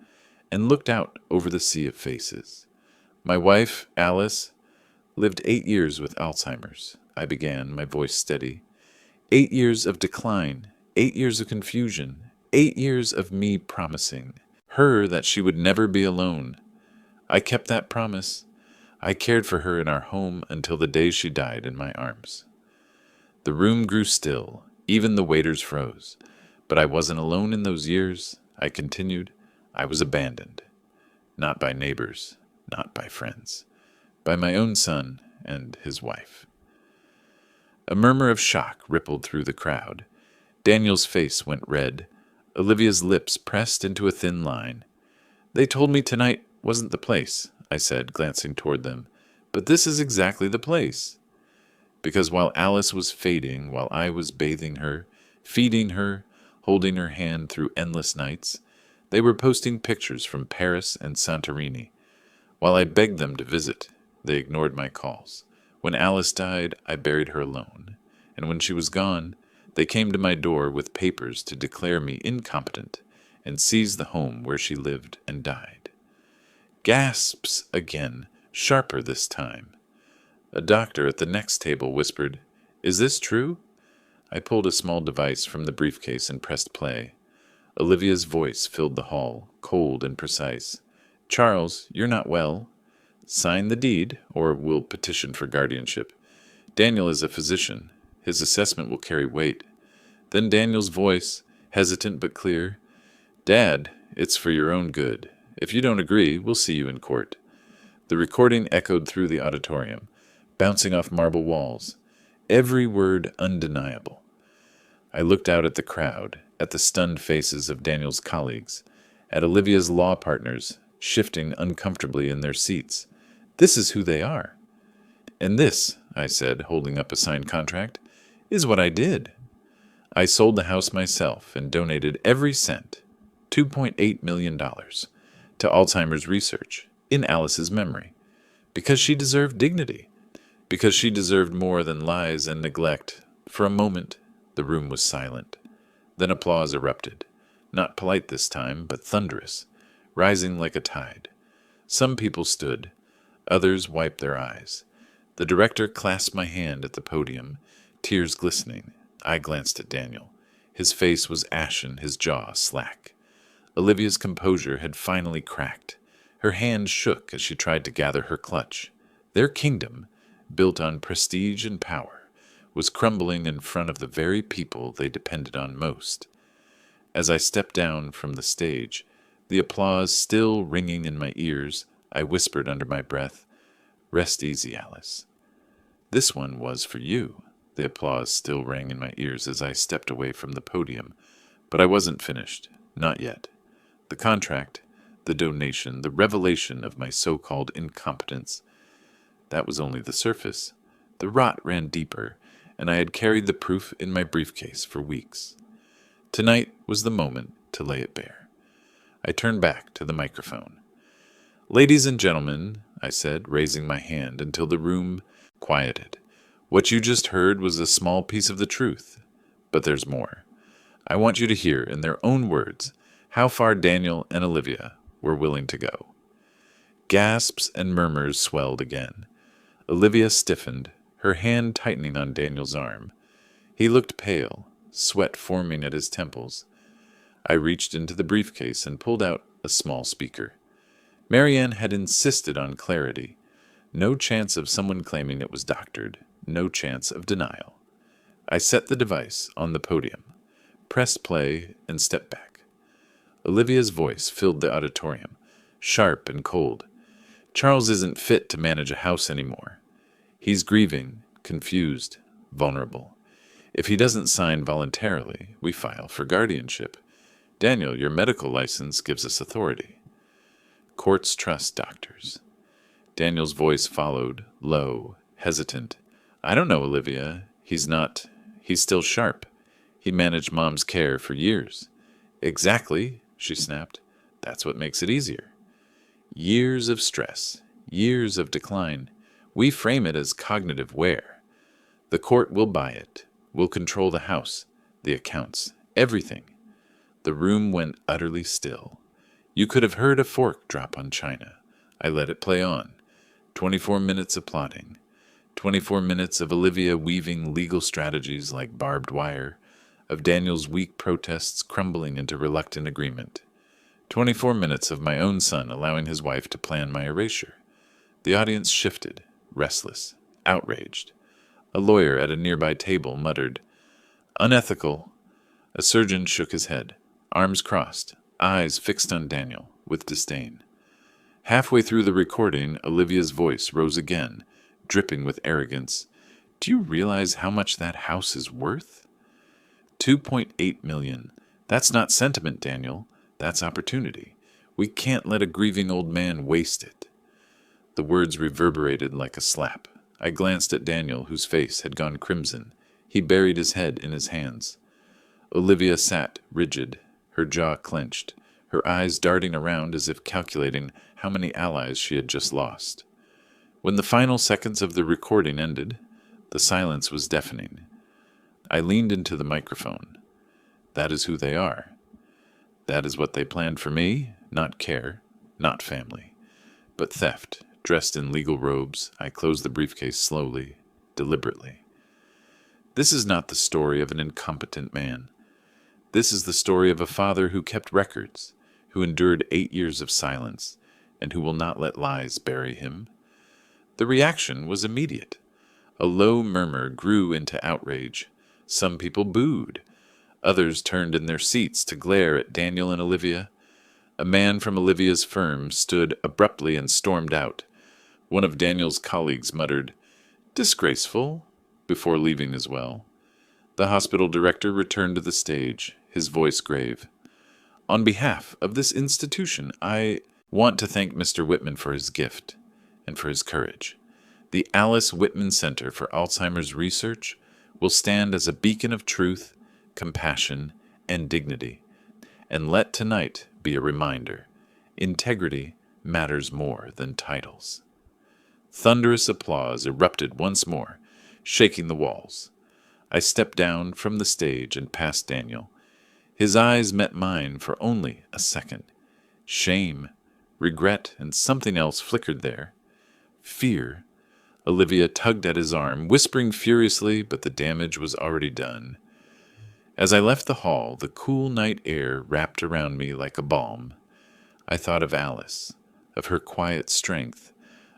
and looked out over the sea of faces. "My wife, Alice, lived 8 years with Alzheimer's," I began, my voice steady. 8 years of decline, 8 years of confusion, 8 years of me promising her that she would never be alone. I kept that promise. I cared for her in our home until the day she died in my arms. The room grew still. Even the waiters froze. But I wasn't alone in those years, I continued. I was abandoned. Not by neighbors, not by friends. By my own son and his wife. A murmur of shock rippled through the crowd. Daniel's face went red. Olivia's lips pressed into a thin line. "They told me tonight wasn't the place," I said, glancing toward them. "But this is exactly the place." Because while Alice was fading, while I was bathing her, feeding her, holding her hand through endless nights, they were posting pictures from Paris and Santorini. While I begged them to visit, they ignored my calls. When Alice died, I buried her alone. And when she was gone, they came to my door with papers to declare me incompetent and seize the home where she lived and died. Gasps again, sharper this time. A doctor at the next table whispered, "Is this true?" I pulled a small device from the briefcase and pressed play. Olivia's voice filled the hall, cold and precise. "Charles, you're not well. Sign the deed, or we'll petition for guardianship. Daniel is a physician. His assessment will carry weight." Then Daniel's voice, hesitant but clear. "Dad, it's for your own good. If you don't agree, we'll see you in court." The recording echoed through the auditorium, bouncing off marble walls, every word undeniable. I looked out at the crowd, at the stunned faces of Daniel's colleagues, at Olivia's law partners, shifting uncomfortably in their seats. This is who they are. "And this," I said, holding up a signed contract, "is what I did. I sold the house myself and donated every cent, $2.8 million, to Alzheimer's research, in Alice's memory, because she deserved dignity. Because she deserved more than lies and neglect." For a moment, the room was silent. Then applause erupted, not polite this time, but thunderous, rising like a tide. Some people stood, others wiped their eyes. The director clasped my hand at the podium, tears glistening. I glanced at Daniel. His face was ashen, his jaw slack. Olivia's composure had finally cracked. Her hand shook as she tried to gather her clutch. Their kingdom, built on prestige and power, was crumbling in front of the very people they depended on most. As I stepped down from the stage, the applause still ringing in my ears, I whispered under my breath, "Rest easy, Alice. This one was for you. The applause still rang in my ears as I stepped away from the podium. But I wasn't finished. Not yet. The contract, the donation, the revelation of my so-called incompetence, that was only the surface. The rot ran deeper, and I had carried the proof in my briefcase for weeks. Tonight was the moment to lay it bare. I turned back to the microphone. "Ladies and gentlemen," I said, raising my hand until the room quieted. "What you just heard was a small piece of the truth, but there's more. I want you to hear, in their own words, how far Daniel and Olivia were willing to go." Gasps and murmurs swelled again. Olivia stiffened, her hand tightening on Daniel's arm. He looked pale, sweat forming at his temples. I reached into the briefcase and pulled out a small speaker. Marianne had insisted on clarity. No chance of someone claiming it was doctored. No chance of denial. I set the device on the podium, pressed play, and stepped back. Olivia's voice filled the auditorium, sharp and cold. "Charles isn't fit to manage a house anymore. He's grieving, confused, vulnerable. If he doesn't sign voluntarily, we file for guardianship. Daniel, your medical license gives us authority. Courts trust doctors." Daniel's voice followed, low, hesitant. "I don't know, Olivia. He's still sharp. He managed Mom's care for years." "Exactly," she snapped. "That's what makes it easier. Years of stress, years of decline. We frame it as cognitive wear. The court will buy it, will control the house, the accounts, everything." The room went utterly still. You could have heard a fork drop on china. I let it play on. 24 minutes of plotting. 24 minutes of Olivia weaving legal strategies like barbed wire, of Daniel's weak protests crumbling into reluctant agreement. 24 minutes of my own son allowing his wife to plan my erasure. The audience shifted, restless, outraged. A lawyer at a nearby table muttered, "Unethical." A surgeon shook his head, arms crossed, eyes fixed on Daniel, with disdain. Halfway through the recording, Olivia's voice rose again, dripping with arrogance. "Do you realize how much that house is worth?" 2.8 million. That's not sentiment, Daniel. That's opportunity. We can't let a grieving old man waste it. The words reverberated like a slap. I glanced at Daniel, whose face had gone crimson. He buried his head in his hands. Olivia sat rigid, her jaw clenched, her eyes darting around as if calculating how many allies she had just lost. When the final seconds of the recording ended, the silence was deafening. I leaned into the microphone. That is who they are. That is what they planned for me, not care, not family, but theft. Dressed in legal robes, I closed the briefcase slowly, deliberately. This is not the story of an incompetent man. This is the story of a father who kept records, who endured 8 years of silence, and who will not let lies bury him. The reaction was immediate. A low murmur grew into outrage. Some people booed. Others turned in their seats to glare at Daniel and Olivia. A man from Olivia's firm stood abruptly and stormed out. One of Daniel's colleagues muttered, "Disgraceful," before leaving as well. The hospital director returned to the stage, his voice grave. "On behalf of this institution, I want to thank Mr. Whitman for his gift and for his courage. The Alice Whitman Center for Alzheimer's Research will stand as a beacon of truth, compassion, and dignity. And let tonight be a reminder. Integrity matters more than titles." Thunderous applause erupted once more, shaking the walls. I stepped down from the stage and past Daniel. His eyes met mine for only a second. Shame, regret, and something else flickered there. Fear. Olivia tugged at his arm, whispering furiously, but the damage was already done. As I left the hall, the cool night air wrapped around me like a balm. I thought of Alice, of her quiet strength,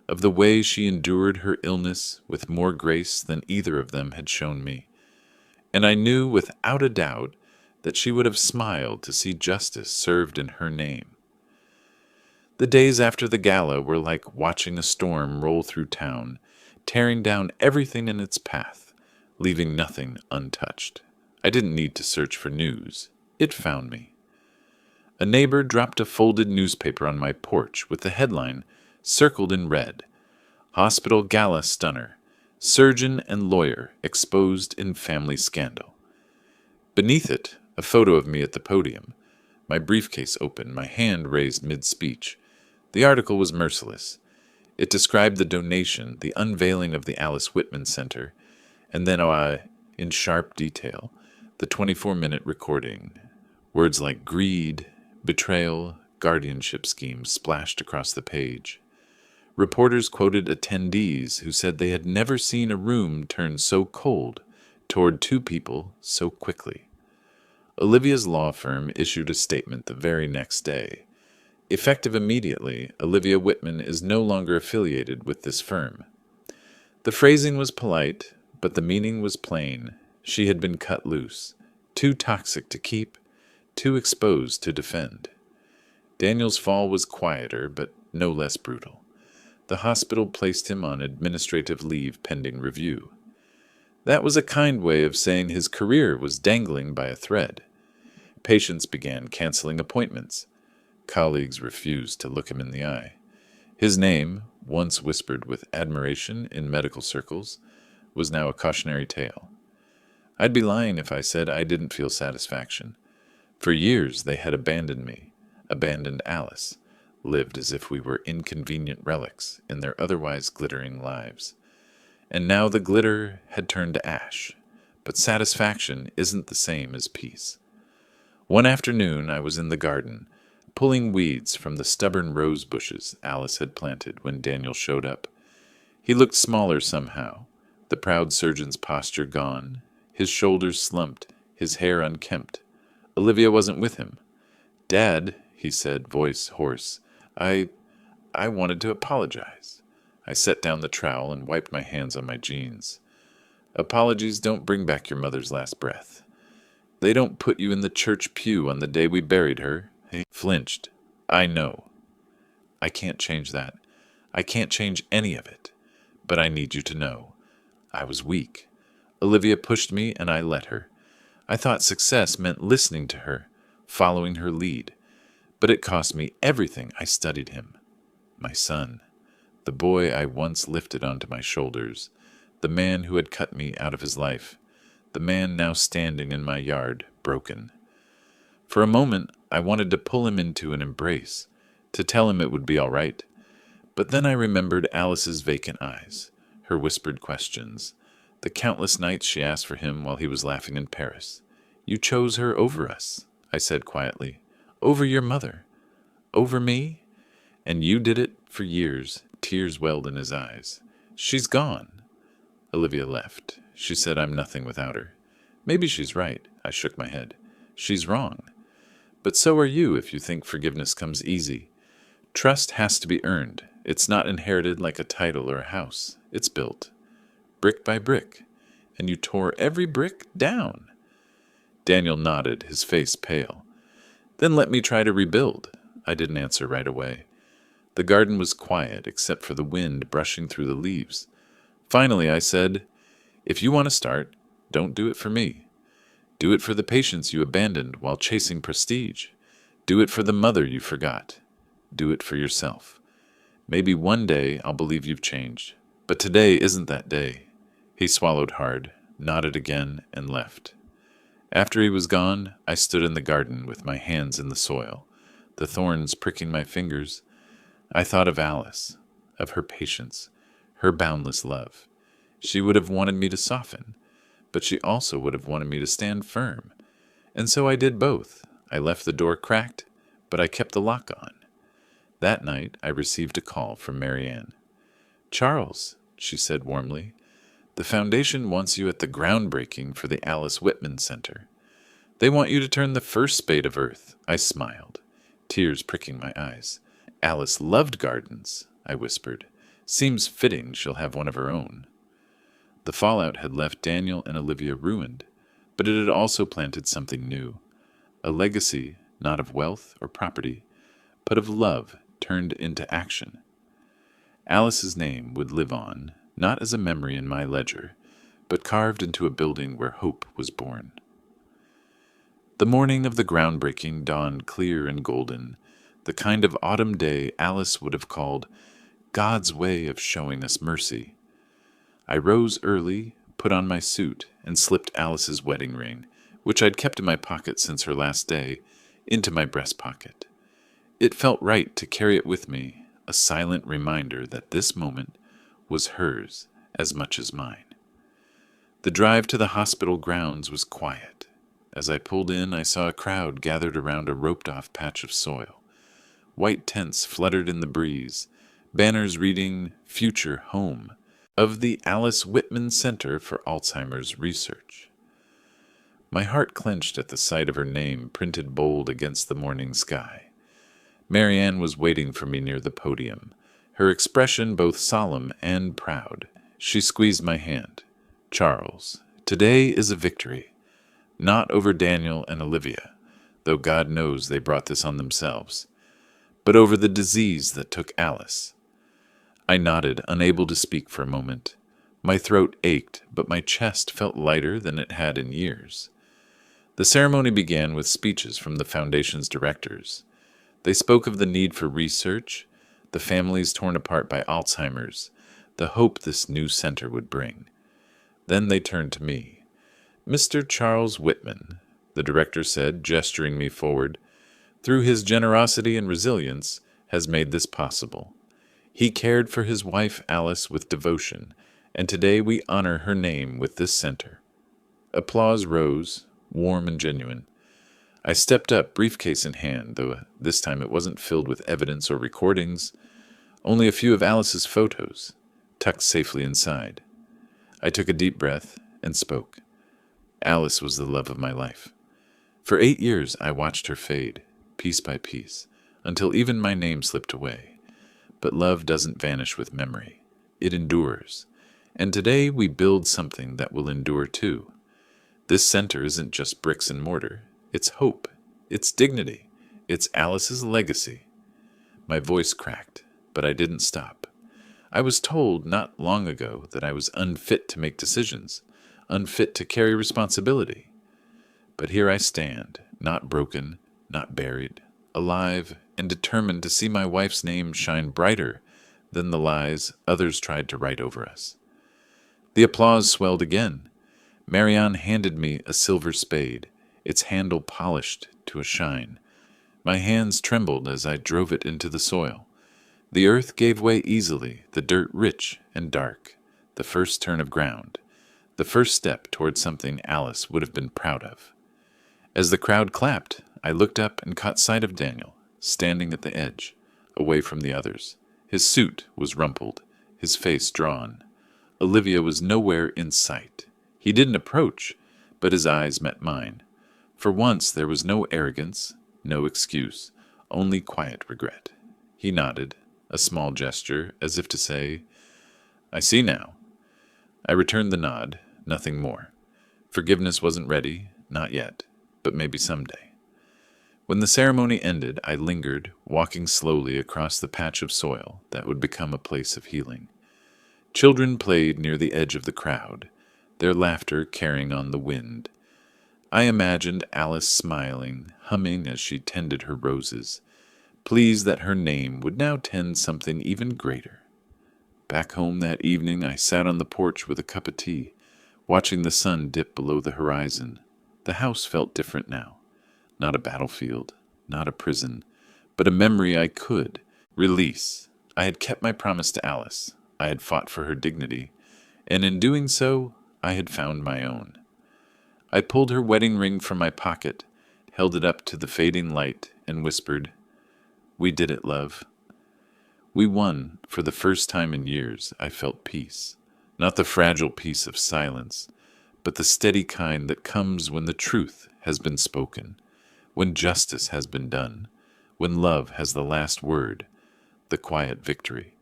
of the way she endured her illness with more grace than either of them had shown me. And I knew without a doubt that she would have smiled to see justice served in her name. The days after the gala were like watching a storm roll through town. tearing down everything in its path, leaving nothing untouched. I didn't need to search for news. It found me. A neighbor dropped a folded newspaper on my porch with the headline circled in red, "Hospital Gala Stunner. Surgeon and lawyer exposed in family scandal." Beneath it, a photo of me at the podium, my briefcase open, my hand raised mid-speech. The article was merciless. It described the donation, the unveiling of the Alice Whitman Center, and then, in sharp detail, the 24-minute recording. Words like greed, betrayal, guardianship schemes splashed across the page. Reporters quoted attendees who said they had never seen a room turn so cold toward two people so quickly. Olivia's law firm issued a statement the very next day. Effective immediately, Olivia Whitman is no longer affiliated with this firm. The phrasing was polite, but the meaning was plain. She had been cut loose, too toxic to keep, too exposed to defend. Daniel's fall was quieter, but no less brutal. The hospital placed him on administrative leave pending review. That was a kind way of saying his career was dangling by a thread. Patients began canceling appointments. Colleagues refused to look him in the eye. His name, once whispered with admiration in medical circles, was now a cautionary tale. I'd be lying if I said I didn't feel satisfaction. For years they had abandoned me, abandoned Alice, lived as if we were inconvenient relics in their otherwise glittering lives. And now the glitter had turned to ash, but satisfaction isn't the same as peace. One afternoon I was in the garden, pulling weeds from the stubborn rose bushes Alice had planted when Daniel showed up. He looked smaller somehow, the proud surgeon's posture gone, his shoulders slumped, his hair unkempt. Olivia wasn't with him. "Dad," he said, voice hoarse, I wanted to apologize." I set down the trowel and wiped my hands on my jeans. "Apologies don't bring back your mother's last breath. They don't put you in the church pew on the day we buried her." He flinched. "I know. I can't change that. I can't change any of it. But I need you to know. I was weak. Olivia pushed me and I let her. I thought success meant listening to her, following her lead. But it cost me everything. I studied him. My son. The boy I once lifted onto my shoulders. The man who had cut me out of his life. The man now standing in my yard, broken. For a moment, I wanted to pull him into an embrace, to tell him it would be all right. But then I remembered Alice's vacant eyes, her whispered questions, the countless nights she asked for him while he was laughing in Paris. "You chose her over us," I said quietly. "Over your mother. Over me? And you did it for years." Tears welled in his eyes. "She's gone." Olivia left. She said I'm nothing without her. Maybe she's right. I shook my head. She's wrong. But so are you if you think forgiveness comes easy. Trust has to be earned. It's not inherited like a title or a house. It's built, brick by brick, and you tore every brick down. Daniel nodded, his face pale. "Then let me try to rebuild." I didn't answer right away. The garden was quiet except for the wind brushing through the leaves. Finally I said, "If you want to start, don't do it for me. Do it for the patients you abandoned while chasing prestige. Do it for the mother you forgot. Do it for yourself. Maybe one day I'll believe you've changed. But today isn't that day." He swallowed hard, nodded again, and left. After he was gone, I stood in the garden with my hands in the soil, the thorns pricking my fingers. I thought of Alice, of her patience, her boundless love. She would have wanted me to soften, but she also would have wanted me to stand firm. And so I did both. I left the door cracked, but I kept the lock on. That night I received a call from Marianne. "Charles," she said warmly, "the foundation wants you at the groundbreaking for the Alice Whitman Center. They want you to turn the first spade of earth." I smiled, tears pricking my eyes. "Alice loved gardens," I whispered. "Seems fitting she'll have one of her own." The fallout had left Daniel and Olivia ruined, but it had also planted something new. A legacy not of wealth or property, but of love turned into action. Alice's name would live on, not as a memory in my ledger, but carved into a building where hope was born. The morning of the groundbreaking dawned clear and golden, the kind of autumn day Alice would have called God's way of showing us mercy. I rose early, put on my suit, and slipped Alice's wedding ring, which I'd kept in my pocket since her last day, into my breast pocket. It felt right to carry it with me, a silent reminder that this moment was hers as much as mine. The drive to the hospital grounds was quiet. As I pulled in, I saw a crowd gathered around a roped-off patch of soil. White tents fluttered in the breeze, banners reading "Future Home" of the Alice Whitman Center for Alzheimer's Research. My heart clenched at the sight of her name printed bold against the morning sky. Marianne was waiting for me near the podium, her expression both solemn and proud. She squeezed my hand. "Charles, today is a victory. Not over Daniel and Olivia, though God knows they brought this on themselves, but over the disease that took Alice." I nodded, unable to speak for a moment. My throat ached, but my chest felt lighter than it had in years. The ceremony began with speeches from the Foundation's directors. They spoke of the need for research, the families torn apart by Alzheimer's, the hope this new center would bring. Then they turned to me. "Mr. Charles Whitman," the director said, gesturing me forward, "through his generosity and resilience, has made this possible. He cared for his wife Alice with devotion, and today we honor her name with this center." Applause rose, warm and genuine. I stepped up, briefcase in hand, though this time it wasn't filled with evidence or recordings, only a few of Alice's photos, tucked safely inside. I took a deep breath and spoke. Alice was the love of my life. For 8 years I watched her fade, piece by piece, until even my name slipped away. But love doesn't vanish with memory. It endures. And today we build something that will endure too. This center isn't just bricks and mortar. It's hope. It's dignity. It's Alice's legacy. My voice cracked, but I didn't stop. I was told not long ago that I was unfit to make decisions, unfit to carry responsibility. But here I stand, not broken, not buried, alive and determined to see my wife's name shine brighter than the lies others tried to write over us. The applause swelled again. Marianne handed me a silver spade, its handle polished to a shine. My hands trembled as I drove it into the soil. The earth gave way easily, the dirt rich and dark, the first turn of ground, the first step toward something Alice would have been proud of. As the crowd clapped, I looked up and caught sight of Daniel, standing at the edge, away from the others. His suit was rumpled, his face drawn. Olivia was nowhere in sight. He didn't approach, but his eyes met mine. For once there was no arrogance, no excuse, only quiet regret. He nodded, a small gesture, as if to say, "I see now." I returned the nod, nothing more. Forgiveness wasn't ready, not yet, but maybe someday. When the ceremony ended, I lingered, walking slowly across the patch of soil that would become a place of healing. Children played near the edge of the crowd, their laughter carrying on the wind. I imagined Alice smiling, humming as she tended her roses, pleased that her name would now tend something even greater. Back home that evening, I sat on the porch with a cup of tea, watching the sun dip below the horizon. The house felt different now. Not a battlefield, not a prison, but a memory I could release. I had kept my promise to Alice. I had fought for her dignity, and in doing so, I had found my own. I pulled her wedding ring from my pocket, held it up to the fading light, and whispered, "We did it, love." We won. For the first time in years, I felt peace. Not the fragile peace of silence, but the steady kind that comes when the truth has been spoken, when justice has been done, when love has the last word, the quiet victory.